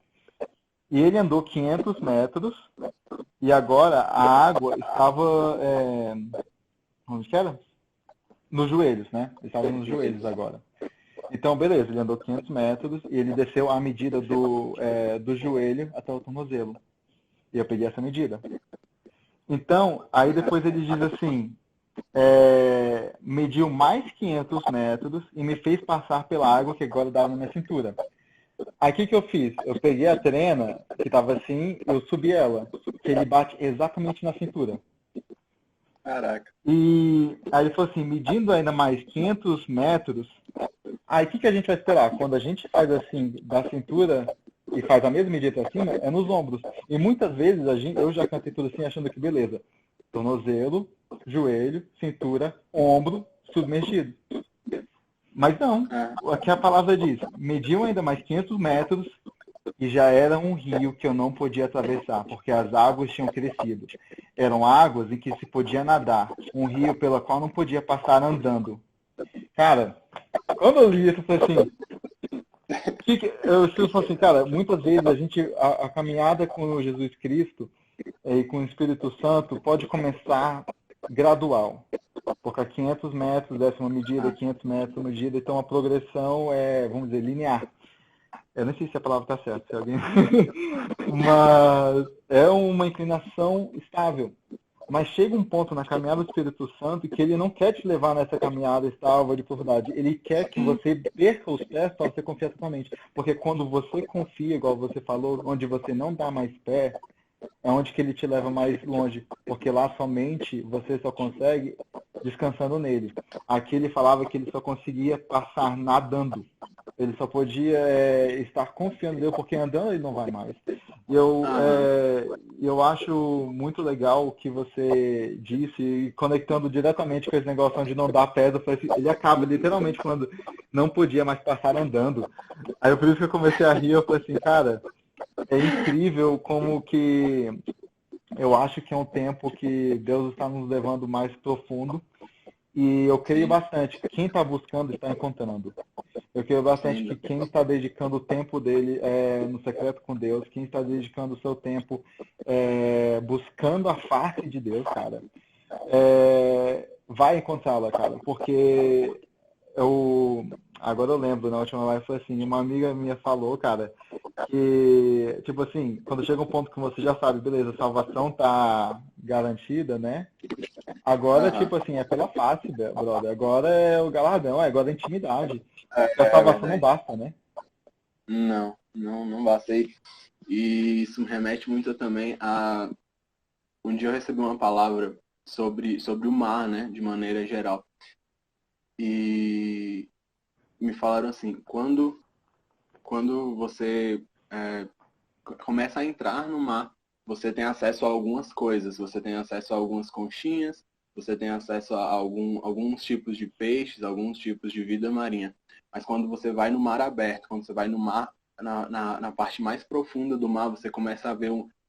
E ele andou 500 metros e agora a água estava, onde que era? Nos joelhos, né? Ele estava nos joelhos agora. Então, beleza, ele andou 500 metros e ele desceu a medida do joelho até o tornozelo. E eu peguei essa medida. Então, aí depois ele diz assim, mediu mais 500 metros e me fez passar pela água que agora dava na minha cintura. Aí o que eu fiz? Eu peguei a trena, que estava assim, eu subi ela, que ele bate exatamente na cintura. Caraca. E aí ele falou assim, medindo ainda mais 500 metros, aí o que a gente vai esperar? Quando a gente faz assim, da cintura e faz a mesma medida para cima, é nos ombros. E muitas vezes eu já cantei tudo assim, achando que beleza. Tornozelo, joelho, cintura, ombro, submergido. Mas não, aqui a palavra diz, mediu ainda mais 500 metros e já era um rio que eu não podia atravessar, porque as águas tinham crescido. Eram águas em que se podia nadar, um rio pela qual não podia passar andando. Cara, quando eu li isso, eu falei assim, eu falei assim, cara, muitas vezes a caminhada com Jesus Cristo e com o Espírito Santo pode começar gradual. Porque a 500 metros, décima medida, 500 metros, medida, então a progressão vamos dizer, linear. Eu não sei se a palavra está certa, se alguém... mas é uma inclinação estável. Mas chega um ponto na caminhada do Espírito Santo que ele não quer te levar nessa caminhada estável de profundidade. Ele quer que você perca os pés para você confiar totalmente. Porque quando você confia, igual você falou, onde você não dá mais pé, é onde que ele te leva mais longe, porque lá somente você só consegue descansando nele. Aqui ele falava que ele só conseguia passar nadando. Ele só podia estar confiando nele, porque andando ele não vai mais. eu acho muito legal o que você disse, e conectando diretamente com esse negócio de não dar pedra, eu falei assim, ele acaba literalmente quando não podia mais passar andando. Aí por isso que eu comecei a rir, eu falei assim, cara, é incrível como que eu acho que é um tempo que Deus está nos levando mais profundo, e eu creio Sim, bastante que quem está buscando está encontrando. Eu creio bastante sim, que quem está dedicando o tempo dele no secreto com Deus, quem está dedicando o seu tempo buscando a face de Deus, cara, vai encontrá-la, cara. Porque agora eu lembro, na última live foi assim, uma amiga minha falou, cara, que, tipo assim, quando chega um ponto que você já sabe, beleza, a salvação tá garantida, né? Agora, aham, tipo assim, é pela face, brother. Agora é o galardão, agora é a intimidade. Porque a é salvação não verdade. basta, né? Não, não, não basta. E isso me remete muito também a... Um dia eu recebi uma palavra sobre o mar, né, de maneira geral. E me falaram assim, quando você começa a entrar no mar, você tem acesso a algumas coisas. Você tem acesso a algumas conchinhas, você tem acesso a alguns tipos de peixes, alguns tipos de vida marinha. Mas quando você vai no mar aberto, quando você vai no mar, na parte mais profunda do mar, você começa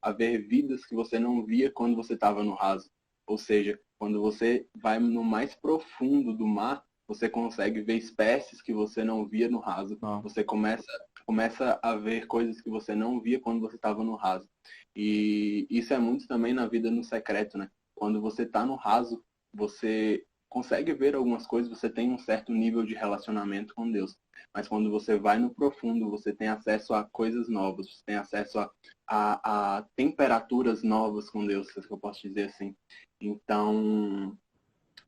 a ver vidas que você não via quando você estava no raso. Ou seja, quando você vai no mais profundo do mar, você consegue ver espécies que você não via no raso. Não. Você começa a ver coisas que você não via quando você estava no raso. E isso é muito também na vida no secreto, né? Quando você está no raso, você consegue ver algumas coisas, você tem um certo nível de relacionamento com Deus. Mas quando você vai no profundo, você tem acesso a coisas novas, você tem acesso a temperaturas novas com Deus, se é que eu posso dizer assim. Então,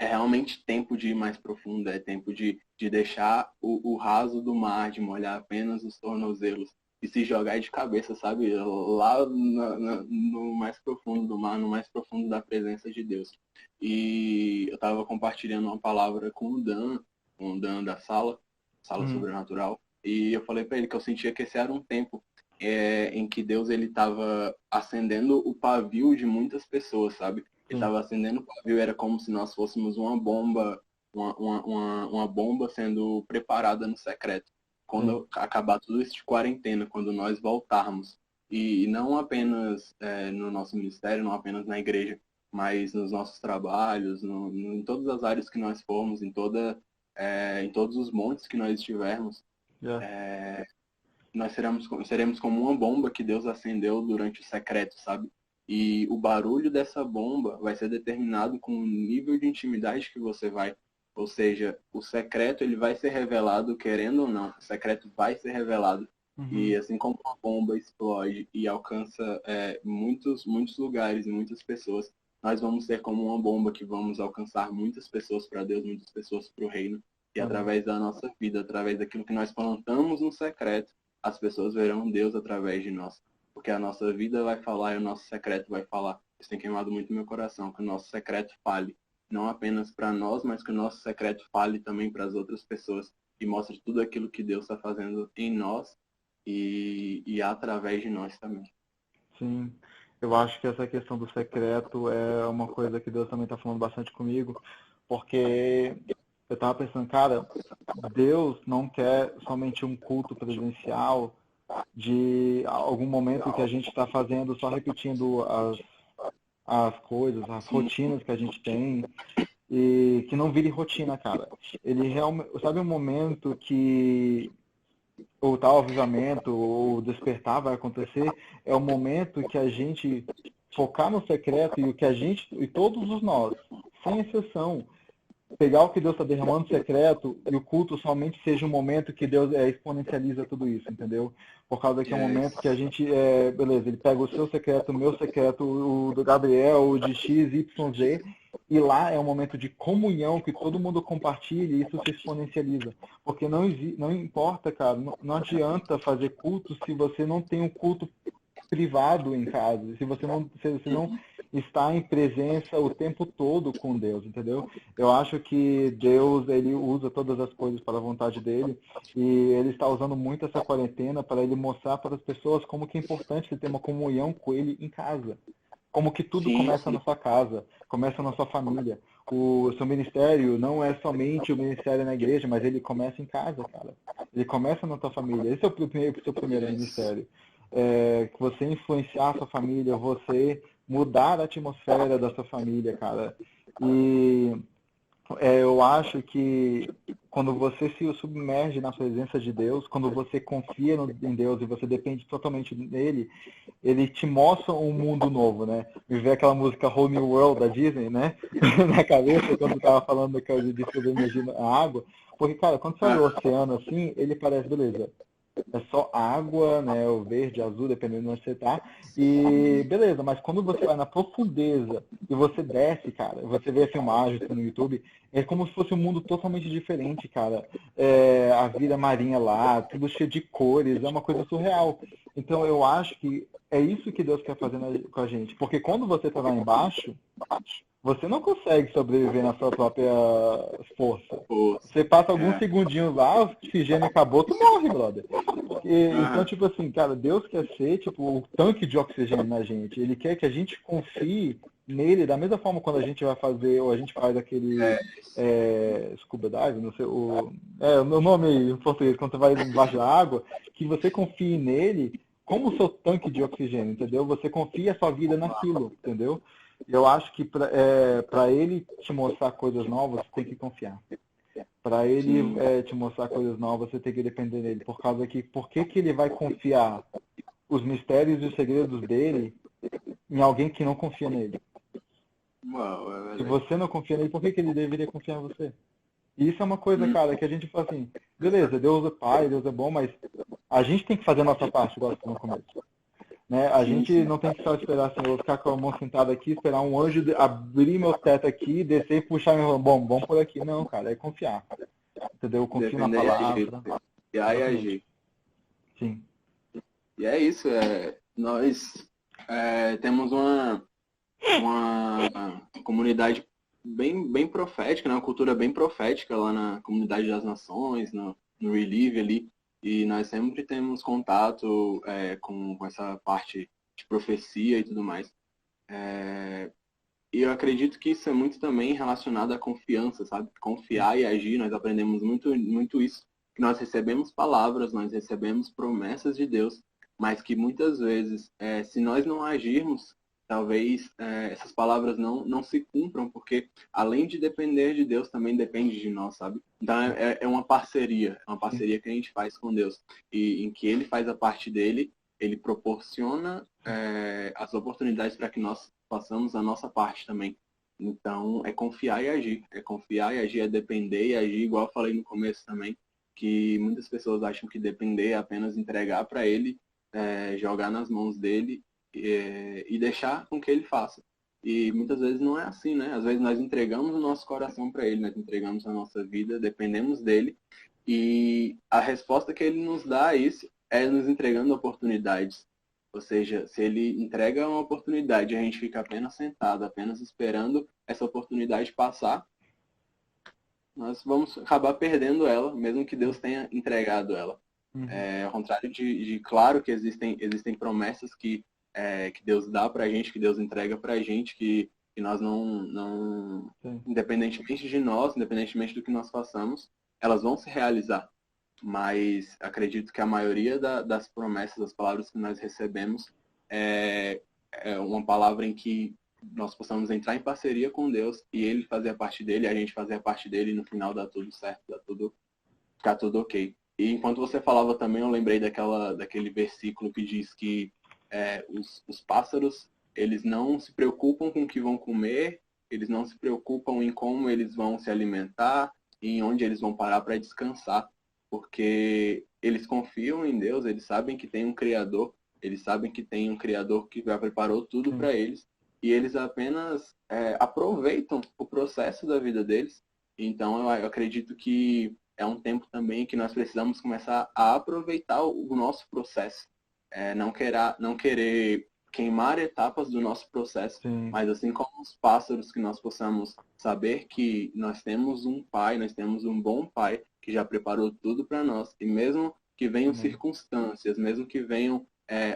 é realmente tempo de ir mais profundo, é tempo de deixar o raso do mar, de molhar apenas os tornozelos e se jogar de cabeça, sabe? Lá no mais profundo do mar, no mais profundo da presença de Deus. E eu estava compartilhando uma palavra com o Dan da sala Uhum. sobrenatural, e eu falei para ele que eu sentia que esse era um tempo em que Deus ele estava acendendo o pavio de muitas pessoas, sabe? Ele Sim. estava acendendo o pavio, era como se nós fôssemos uma bomba, uma bomba sendo preparada no secreto. Sim. Quando acabar tudo isso de quarentena, quando nós voltarmos, e não apenas no nosso ministério, não apenas na igreja, mas nos nossos trabalhos, em todas as áreas que nós formos, em todos os montes que nós estivermos, Yeah. nós seremos como uma bomba que Deus acendeu durante o secreto, sabe? E o barulho dessa bomba vai ser determinado com o nível de intimidade que você vai. Ou seja, o secreto ele vai ser revelado, querendo ou não. O secreto vai ser revelado. E Uhum. assim como uma bomba explode e alcança muitos lugares e muitas pessoas, nós vamos ser como uma bomba que vamos alcançar muitas pessoas para Deus, muitas pessoas para o reino. E Amém. através da nossa vida, através daquilo que nós plantamos no secreto, as pessoas verão Deus através de nós. Porque a nossa vida vai falar e o nosso secreto vai falar. Isso tem queimado muito meu coração, que o nosso secreto fale. Não apenas para nós, mas que o nosso secreto fale também para as outras pessoas. E mostre tudo aquilo que Deus está fazendo em nós e através de nós também. Sim. Eu acho que essa questão do secreto é uma coisa que Deus também está falando bastante comigo, porque eu estava pensando, cara, Deus não quer somente um culto presencial de algum momento que a gente está fazendo, só repetindo as coisas, as Sim, rotinas que a gente tem, e que não vire rotina, cara. Ele realmente, sabe um momento que o tal avivamento, ou despertar vai acontecer, é o momento que a gente focar no secreto e o que a gente, e todos os nós, sem exceção, pegar o que Deus está derramando secreto e o culto somente seja um momento que Deus exponencializa tudo isso, entendeu? Por causa que é um é momento que a gente, beleza, ele pega o seu secreto, o meu secreto, o do Gabriel, o de X, Y, Z, e lá é um momento de comunhão que todo mundo compartilha e isso se exponencializa. Porque não importa, cara, não adianta fazer culto se você não tem um culto privado em casa, se você não está em presença o tempo todo com Deus, entendeu? Eu acho que Deus, ele usa todas as coisas para a vontade dele e ele está usando muito essa quarentena para ele mostrar para as pessoas como que é importante você ter uma comunhão com ele em casa. Como que tudo Sim, começa sim, na sua casa, começa na sua família. O seu ministério não é somente o ministério na igreja, mas ele começa em casa, cara. Ele começa na tua família. Esse é o seu primeiro isso. ministério. É, que você influenciar a sua família, você mudar a atmosfera da sua família, cara. E eu acho que quando você se submerge na presença de Deus, quando você confia em Deus e você depende totalmente dele, ele te mostra um mundo novo, né? Me vê aquela música Whole New World da Disney, né? Na cabeça, quando eu tava falando que eu de submergir a água. Porque, cara, quando você olha o Ah, oceano assim, ele parece, beleza, é só água, né? O verde, azul, dependendo de onde você tá. E beleza, mas quando você vai na profundeza e você desce, cara, você vê filmagens no YouTube, é como se fosse um mundo totalmente diferente, cara. É, a vida marinha lá, tudo cheio de cores, é uma coisa surreal. Então eu acho que é isso que Deus quer fazer com a gente. Porque quando você tá lá embaixo, você não consegue sobreviver na sua própria força. pô, Você passa alguns é. segundinhos lá, o oxigênio acabou, tu morre, brother. Então, Aham. tipo assim, cara, Deus quer ser, tipo, o tanque de oxigênio na gente. Ele quer que a gente confie nele, da mesma forma quando a gente vai fazer, ou a gente faz aquele É, scuba dive, não sei, o meu nome em português, quando você vai embaixo da água, que você confie nele como o seu tanque de oxigênio, entendeu? Você confia a sua vida naquilo, entendeu? Eu acho que para ele te mostrar coisas novas, você tem que confiar. Para ele sim, te mostrar coisas novas, você tem que depender dele. Por que ele vai confiar os mistérios e os segredos dele em alguém que não confia nele? uau, é Se verdade. você não confia nele, por que ele deveria confiar em você? E isso é uma coisa, Hum, cara, que a gente fala assim, beleza, Deus é pai, Deus é bom, mas a gente tem que fazer a nossa parte, igual você falou no começo. Né? A sim, gente sim. não tem que só esperar assim, eu vou ficar com a mão sentada aqui, esperar um anjo abrir meu teto aqui, descer e puxar meu. Bom, vamos por aqui. Não, cara, é confiar. Entendeu? Eu confio na Depender e agir. palavra. Confiar e Exatamente. agir. Sim. E é isso, nós temos uma comunidade bem profética, né? Uma cultura bem profética lá na comunidade das nações, no Relive ali, e nós sempre temos contato com essa parte de profecia e tudo mais. E eu acredito que isso é muito também relacionado à confiança, sabe? Confiar e agir, nós aprendemos muito isso, que nós recebemos palavras, nós recebemos promessas de Deus, mas que muitas vezes, se nós não agirmos, talvez essas palavras não se cumpram, porque além de depender de Deus, também depende de nós, sabe? Então é uma Sim. parceria que a gente faz com Deus, e em que Ele faz a parte dele, Ele proporciona as oportunidades para que nós façamos a nossa parte também. Então, é confiar e agir. É confiar e agir, é depender e agir, igual eu falei no começo também, que muitas pessoas acham que depender é apenas entregar para ele, jogar nas mãos dele e deixar com que ele faça. E muitas vezes não é assim, né? Às vezes nós entregamos o nosso coração para ele, nós entregamos a nossa vida, dependemos dele, e a resposta que ele nos dá a isso é nos entregando oportunidades. Ou seja, se ele entrega uma oportunidade e a gente fica apenas sentado, apenas esperando essa oportunidade passar, nós vamos acabar perdendo ela, mesmo que Deus tenha entregado ela. Uhum. Ao contrário claro que existem promessas que Deus dá para a gente, que Deus entrega para a gente, que nós Sim. independentemente de nós, independentemente do que nós façamos, elas vão se realizar. Mas acredito que a maioria das promessas, das palavras que nós recebemos, é uma palavra em que nós possamos entrar em parceria com Deus e Ele fazer a parte dele, a gente fazer a parte dele e no final dá tudo certo, ficar tudo ok. E enquanto você falava também, eu lembrei daquele versículo que diz que os pássaros, eles não se preocupam com o que vão comer, eles não se preocupam em como eles vão se alimentar e em onde eles vão parar para descansar, porque eles confiam em Deus, eles sabem que tem um Criador, eles sabem que tem um Criador que já preparou tudo Sim. para eles, e eles apenas aproveitam o processo da vida deles. Então eu acredito que é um tempo também que nós precisamos começar a aproveitar o nosso processo. não querer queimar etapas do nosso processo, Sim. mas assim como os pássaros, que nós possamos saber que nós temos um pai, nós temos um bom pai que já preparou tudo para nós, e mesmo que venham circunstâncias, mesmo que venham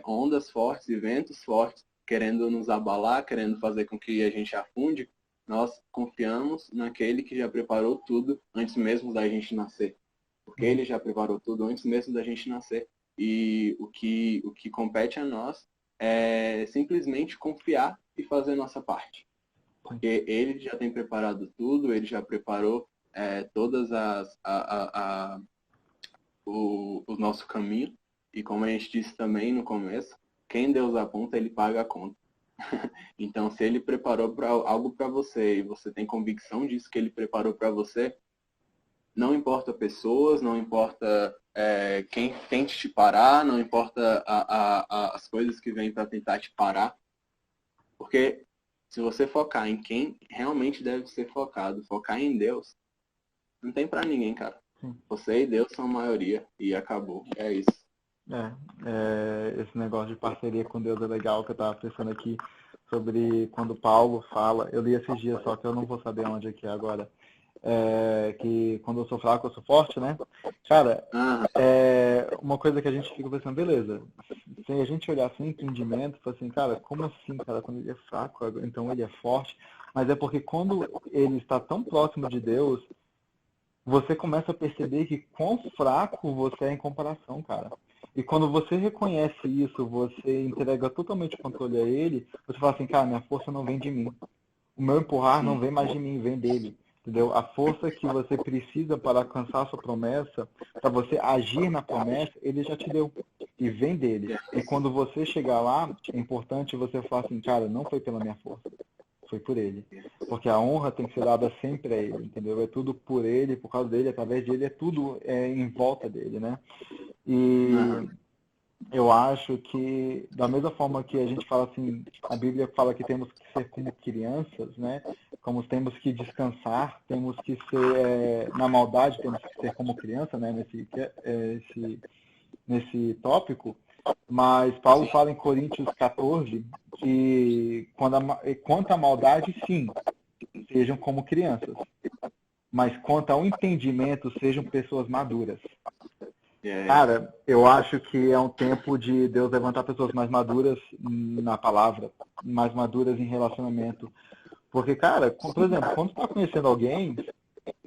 ondas fortes e ventos fortes, querendo nos abalar, querendo fazer com que a gente afunde, nós confiamos naquele que já preparou tudo antes mesmo da gente nascer. Porque ele já preparou tudo antes mesmo da gente nascer. E o que compete a nós é simplesmente confiar e fazer a nossa parte. Porque ele já tem preparado tudo, ele já preparou todas o nosso caminho. E como a gente disse também no começo, quem Deus aponta, ele paga a conta. Então, se ele preparou algo para você e você tem convicção disso que ele preparou para você, não importa pessoas, não importa quem tente te parar, não importa as coisas que vêm para tentar te parar, porque se você focar em quem realmente deve ser focado, focar em Deus, não tem para ninguém, cara. Você e Deus são a maioria e acabou. É isso. Esse negócio de parceria com Deus é legal, que eu estava pensando aqui sobre quando Paulo fala, eu li esses dias, só que eu não vou saber onde é que é agora, que quando eu sou fraco, eu sou forte, né? Cara, uma coisa que a gente fica pensando, beleza, se a gente olhar sem entendimento, fala assim, cara, como assim, cara, quando ele é fraco, então ele é forte? Mas é porque quando ele está tão próximo de Deus, você começa a perceber que quão fraco você é em comparação, cara. E quando você reconhece isso, você entrega totalmente o controle a ele, você fala assim, cara, minha força não vem de mim. O meu empurrar não vem mais de mim, vem dele. Entendeu? A força que você precisa para alcançar a sua promessa, para você agir na promessa, ele já te deu. E vem dele. E quando você chegar lá, é importante você falar assim, cara, não foi pela minha força, foi por ele. Porque a honra tem que ser dada sempre a ele, entendeu? É tudo por ele, por causa dele, através dele, é tudo em volta dele, né? E eu acho que, da mesma forma que a gente fala assim, a Bíblia fala que temos que ser como crianças, né? Como temos que descansar, temos que ser, na maldade, temos que ser como criança, né? Nesse tópico. Mas Paulo fala em Coríntios 14 que quanto à maldade, sim, sejam como crianças. Mas quanto ao entendimento, sejam pessoas maduras. Cara, eu acho que é um tempo de Deus levantar pessoas mais maduras na palavra, mais maduras em relacionamento. Porque, cara, por exemplo, quando tu tá conhecendo alguém,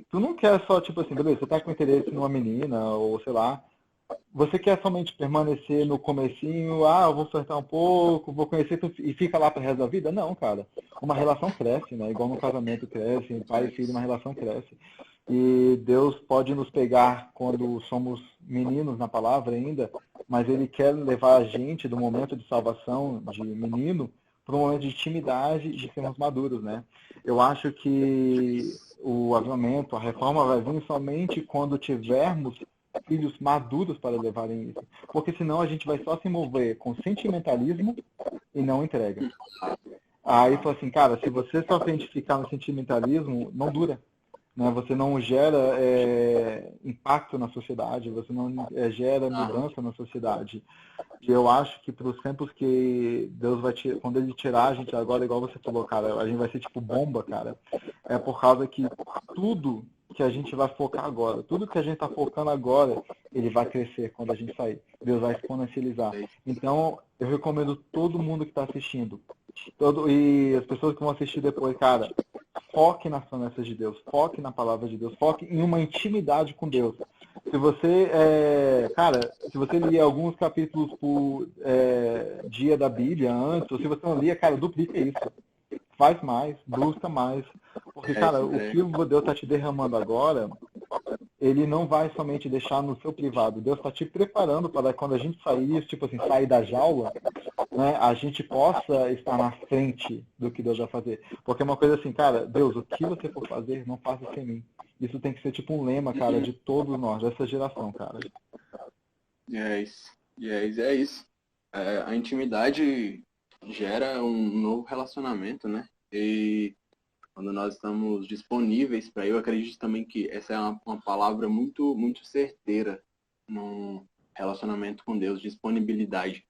tu não quer só, tipo assim, beleza, você tá com interesse numa menina, ou sei lá, você quer somente permanecer no comecinho, eu vou flertar um pouco, vou conhecer e fica lá pro resto da vida? Não, cara. Uma relação cresce, né? Igual no casamento cresce, pai e filho, uma relação cresce. E Deus pode nos pegar quando somos meninos na palavra ainda, mas Ele quer levar a gente do momento de salvação de menino para um momento de intimidade e de sermos maduros, né? Eu acho que o avivamento, a reforma vai vir somente quando tivermos filhos maduros para levarem isso. Porque senão a gente vai só se mover com sentimentalismo e não entrega. Aí fala assim, cara, se você só quer ficar no sentimentalismo, não dura. Né? Você não gera impacto na sociedade, você não gera mudança na sociedade. E eu acho que para os tempos que Deus vai tirar, quando Ele tirar a gente agora, igual você falou, cara, a gente vai ser tipo bomba, cara. É por causa que tudo que a gente vai focar agora, tudo que a gente está focando agora, ele vai crescer quando a gente sair. Deus vai exponencializar. Então, eu recomendo todo mundo que está assistindo, e as pessoas que vão assistir depois, cara, foque nas promessas de Deus, foque na palavra de Deus, foque em uma intimidade com Deus. Se você, se você lia alguns capítulos por dia da Bíblia antes, ou se você não lia, cara, duplica isso. Faz mais, busca mais. Porque, cara, o que o Deus está te derramando agora, ele não vai somente deixar no seu privado. Deus está te preparando para quando a gente sair, tipo assim, sair da jaula, né, a gente possa estar na frente do que Deus vai fazer. Porque é uma coisa assim, cara, Deus, o que você for fazer, não faça sem mim. Isso tem que ser tipo um lema, cara, de todos nós, dessa geração, cara. É isso. A intimidade gera um novo relacionamento, né? E quando nós estamos disponíveis para, eu acredito também que essa é uma palavra muito, muito certeira num relacionamento com Deus, disponibilidade.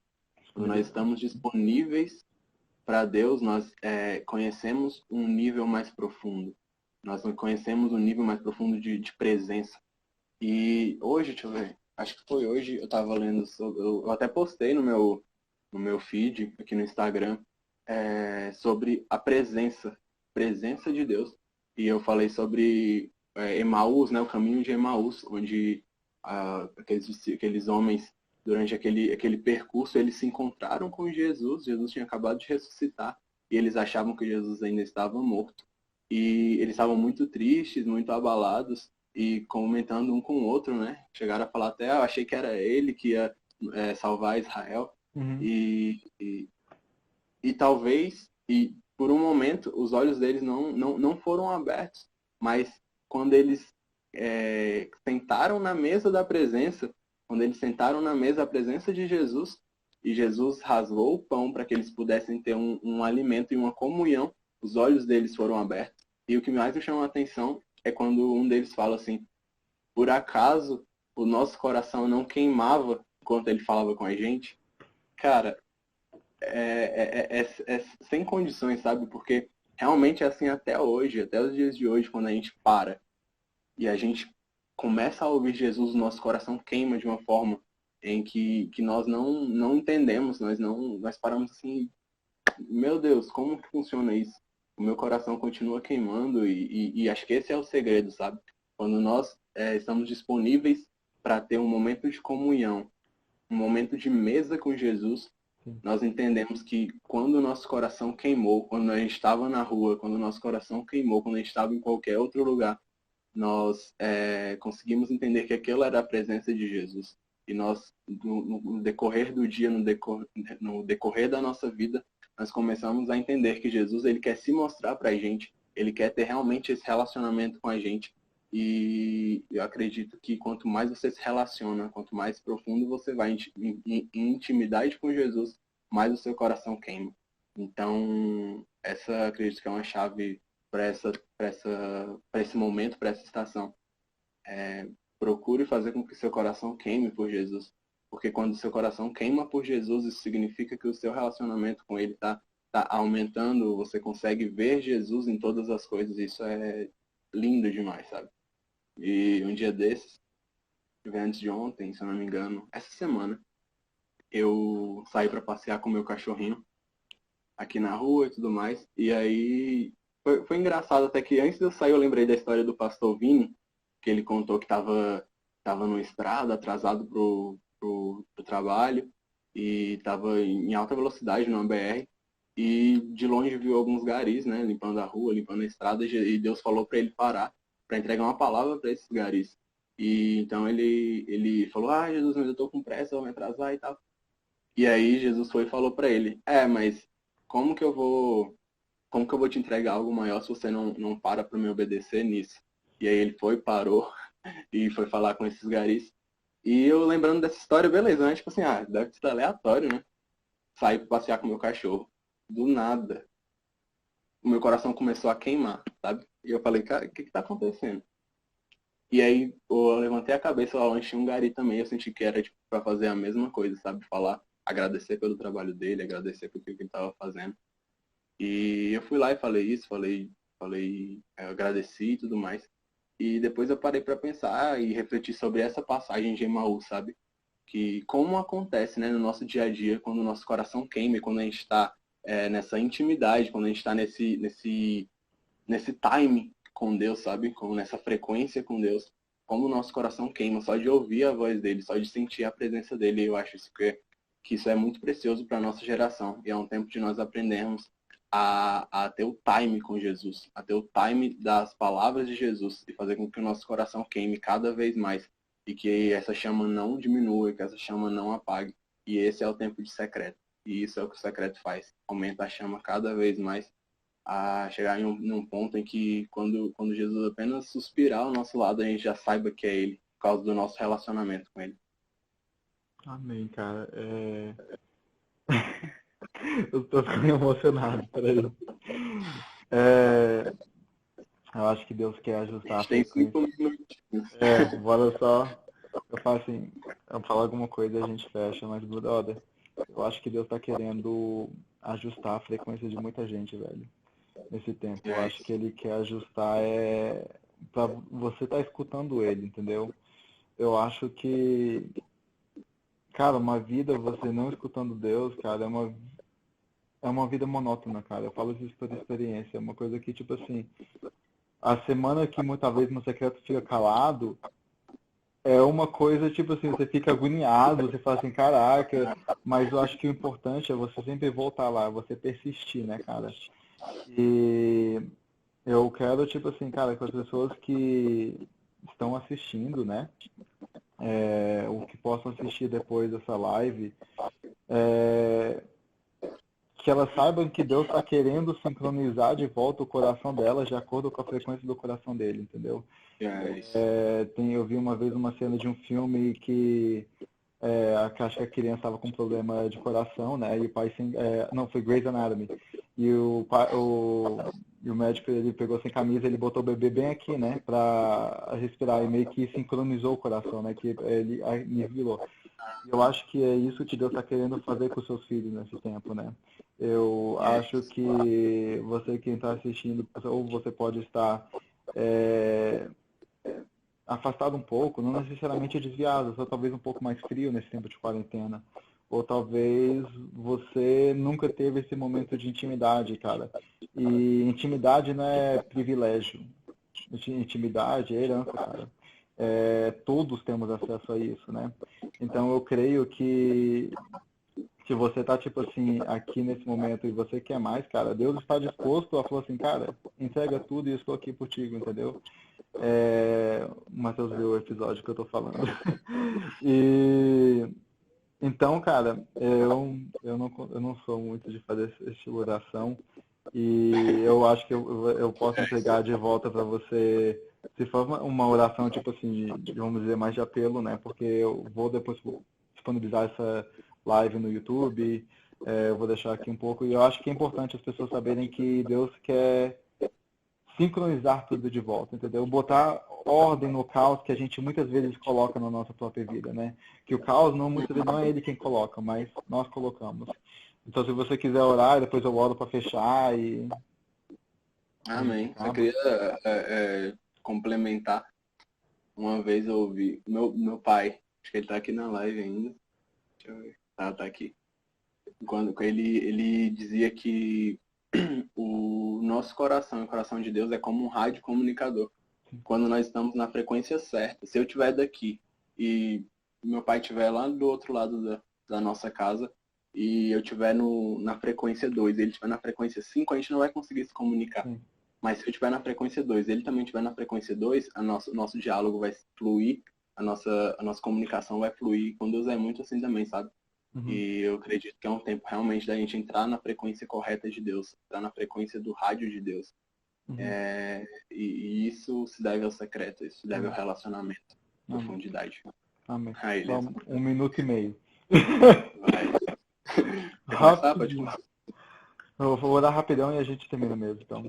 Quando nós estamos disponíveis para Deus, nós conhecemos um nível mais profundo. Nós conhecemos um nível mais profundo de presença. E hoje, deixa eu ver, acho que foi hoje, eu estava lendo sobre, eu até postei no meu feed, aqui no Instagram, sobre a presença de Deus. E eu falei sobre Emaús, né, o caminho de Emaús, onde aqueles homens, durante aquele percurso, eles se encontraram com Jesus. Jesus tinha acabado de ressuscitar e eles achavam que Jesus ainda estava morto. E eles estavam muito tristes, muito abalados e comentando um com o outro, né? Chegaram a falar até, eu achei que era ele que ia salvar Israel. Uhum. E talvez, e por um momento, os olhos deles não foram abertos, mas quando eles sentaram na mesa da presença, quando eles sentaram na mesa da presença de Jesus, e Jesus rasgou o pão para que eles pudessem ter um alimento e uma comunhão, os olhos deles foram abertos. E o que mais me chama a atenção é quando um deles fala assim, por acaso o nosso coração não queimava enquanto ele falava com a gente? Cara, sem condições, sabe? Porque realmente é assim até hoje, até os dias de hoje, quando a gente para e a gente começa a ouvir Jesus, o nosso coração queima de uma forma em que nós não entendemos, nós paramos assim, meu Deus, como que funciona isso? O meu coração continua queimando e acho que esse é o segredo, sabe? Quando nós estamos disponíveis para ter um momento de comunhão, um momento de mesa com Jesus, nós entendemos que quando o nosso coração queimou, quando a gente estava na rua, quando o nosso coração queimou, quando a gente estava em qualquer outro lugar, nós conseguimos entender que aquilo era a presença de Jesus. E nós, no decorrer do dia, no decorrer da nossa vida, nós começamos a entender que Jesus ele quer se mostrar para a gente, ele quer ter realmente esse relacionamento com a gente. E eu acredito que quanto mais você se relaciona, quanto mais profundo você vai em intimidade com Jesus, mais o seu coração queima. Então, essa acredito que é uma chave para esse momento, para essa estação. Procure fazer com que seu coração queime por Jesus. Porque quando seu coração queima por Jesus, isso significa que o seu relacionamento com ele está aumentando, você consegue ver Jesus em todas as coisas. Isso é lindo demais, sabe? E um dia desses, antes de ontem, se eu não me engano, essa semana, eu saí para passear com o meu cachorrinho aqui na rua e tudo mais. E aí foi engraçado até que antes de eu sair eu lembrei da história do pastor Vini, que ele contou que tava numa estrada, atrasado pro trabalho, e tava em alta velocidade numa BR, e de longe viu alguns garis, né, limpando a rua, limpando a estrada, e Deus falou para ele parar, para entregar uma palavra para esses garis. E então ele falou, Jesus, mas eu tô com pressa, eu vou me atrasar e tal. E aí Jesus foi e falou para ele, mas como que eu vou te entregar algo maior se você não para para me obedecer nisso? E aí ele foi, parou e foi falar com esses garis. E eu lembrando dessa história, beleza, né? Tipo assim, deve ser aleatório, né? Saí pra passear com o meu cachorro. Do nada, o meu coração começou a queimar, sabe? E eu falei, cara, o que tá acontecendo? E aí eu levantei a cabeça lá longe, tinha um gari também, eu senti que era tipo, pra fazer a mesma coisa, sabe? Falar, agradecer pelo trabalho dele, agradecer pelo que ele tava fazendo. E eu fui lá e falei isso, agradeci e tudo mais. E depois eu parei para pensar e refletir sobre essa passagem de Emaús, sabe? Que como acontece, né, no nosso dia a dia, quando o nosso coração queima, quando a gente está nessa intimidade, quando a gente está nesse time com Deus, sabe? Nessa frequência com Deus, como o nosso coração queima só de ouvir a voz dele, só de sentir a presença dele. Eu acho que isso é muito precioso para a nossa geração. E é um tempo de nós aprendermos a ter o time com Jesus, a ter o time das palavras de Jesus e fazer com que o nosso coração queime cada vez mais e que essa chama não diminua, que essa chama não apague. E esse é o tempo de secreto. E isso é o que o secreto faz. Aumenta a chama cada vez mais a chegar num ponto em que quando Jesus apenas suspirar ao nosso lado, a gente já saiba que é Ele, por causa do nosso relacionamento com Ele. Amém, cara. Eu tô ficando emocionado, peraí. Eu acho que Deus quer ajustar a Tem frequência. 5 minutos. Bora só. Eu falo assim, eu falo alguma coisa e a gente fecha, mas brother, eu eu acho que Deus está querendo ajustar a frequência de muita gente, velho, nesse tempo. Eu acho que Ele quer ajustar para você estar escutando Ele, entendeu? Eu acho que, cara, uma vida você não escutando Deus, cara, é uma vida monótona, cara. Eu falo isso por experiência. É uma coisa que, tipo assim, a semana que muitas vezes no secreto fica calado, é uma coisa, tipo assim, você fica agoniado, você fala assim, caraca, mas eu acho que o importante é você sempre voltar lá, você persistir, né, cara? E eu quero, tipo assim, cara, que as pessoas que estão assistindo, né, o que possam assistir depois dessa live, que elas saibam que Deus está querendo sincronizar de volta o coração delas de acordo com a frequência do coração dele, entendeu? Eu vi uma vez uma cena de um filme que acho que a criança estava com problema de coração, né? E o pai não, foi Grey's Anatomy. E o médico, ele pegou sem camisa, ele botou o bebê bem aqui, né? Pra respirar e meio que sincronizou o coração, né? Que ele nivelou. Eu acho que é isso que Deus está querendo fazer com os seus filhos nesse tempo, né? Eu acho que você que está assistindo, ou você pode estar afastado um pouco, não necessariamente desviado, só talvez um pouco mais frio nesse tempo de quarentena. Ou talvez você nunca teve esse momento de intimidade, cara. E intimidade não é privilégio. Intimidade é herança, cara. Todos temos acesso a isso, né? Então eu creio que se você tá, tipo assim, aqui nesse momento e você quer mais, cara, Deus está disposto a falar assim, cara, entrega tudo e eu estou aqui por ti, entendeu? O Matheus viu o episódio que eu tô falando. E então, cara, eu não sou muito de fazer esse tipo de oração e eu acho que eu posso entregar de volta para você, se for uma oração tipo assim, vamos dizer, mais de apelo, né? Porque eu vou depois disponibilizar essa live no YouTube, eu vou deixar aqui um pouco, e eu acho que é importante as pessoas saberem que Deus quer sincronizar tudo de volta, entendeu? Botar ordem no caos que a gente muitas vezes coloca na nossa própria vida, né? Que o caos muitas vezes não é ele quem coloca, mas nós colocamos. Então, se você quiser orar, depois eu oro para fechar e... Amém. Só queria complementar. Uma vez eu ouvi meu pai, acho que ele tá aqui na live ainda. Deixa eu ver. Tá aqui. Quando ele dizia que o nosso coração e o coração de Deus é como um rádio comunicador. Quando nós estamos na frequência certa. Se eu estiver daqui e meu pai estiver lá do outro lado da nossa casa e eu estiver na frequência 2, ele estiver na frequência 5, a gente não vai conseguir se comunicar. Sim. Mas se eu estiver na frequência 2, ele também estiver na frequência 2, o nosso diálogo vai fluir, a nossa comunicação vai fluir. Com Deus é muito assim também, sabe? Uhum. E eu acredito que é um tempo realmente da gente entrar na frequência correta de Deus, entrar na frequência do rádio de Deus. Uhum. E isso se deve ao secreto, isso se deve ao relacionamento, profundidade. Amém. Então, 1 minuto e meio. Rapidinho. Eu vou orar rapidão e a gente termina mesmo, então.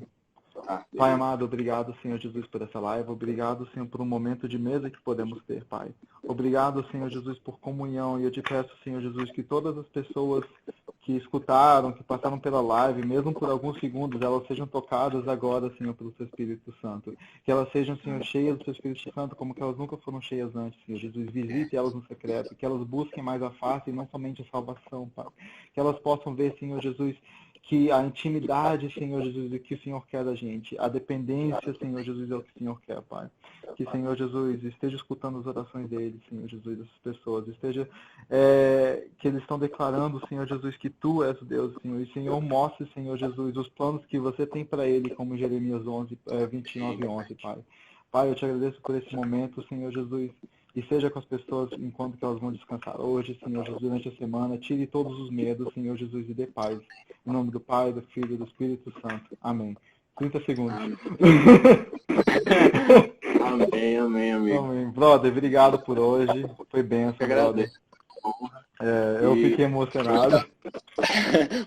Pai amado, obrigado, Senhor Jesus, por essa live. Obrigado, Senhor, por um momento de mesa que podemos ter, Pai. Obrigado, Senhor Jesus, por comunhão. E eu te peço, Senhor Jesus, que todas as pessoas que escutaram, que passaram pela live, mesmo por alguns segundos, elas sejam tocadas agora, Senhor, pelo Seu Espírito Santo. Que elas sejam, Senhor, cheias do Seu Espírito Santo, como que elas nunca foram cheias antes, Senhor Jesus. Visite elas no secreto, que elas busquem mais a face e não somente a salvação, Pai. Que elas possam ver, Senhor Jesus, que a intimidade, Senhor Jesus, é o que o Senhor quer da gente. A dependência, Senhor Jesus, é o que o Senhor quer, Pai. Que, Senhor Jesus, esteja escutando as orações deles, Senhor Jesus, dessas pessoas. Esteja, que eles estão declarando, Senhor Jesus, que Tu és o Deus, Senhor. E, Senhor, mostre, Senhor Jesus, os planos que Você tem para ele, como em Jeremias 29:11, Pai. Pai, eu te agradeço por esse momento, Senhor Jesus. E seja com as pessoas enquanto que elas vão descansar hoje, Senhor Jesus, durante a semana. Tire todos os medos, Senhor Jesus, e dê paz. Em nome do Pai, do Filho e do Espírito Santo. Amém. 30 segundos. Amém, amém, amigo. Amém. Brother, obrigado por hoje. Foi benção, brother. Eu fiquei emocionado.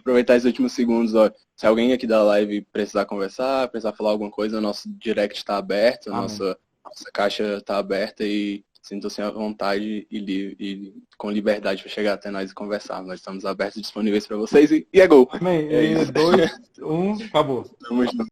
Aproveitar esses últimos segundos, ó. Se alguém aqui da live precisar conversar, precisar falar alguma coisa, o nosso direct está aberto, a nossa caixa está aberta e sintam-se à vontade e com liberdade para chegar até nós e conversar. Nós estamos abertos e disponíveis para vocês e é gol. Amém. É E isso. 2, 1, acabou. Tamo junto.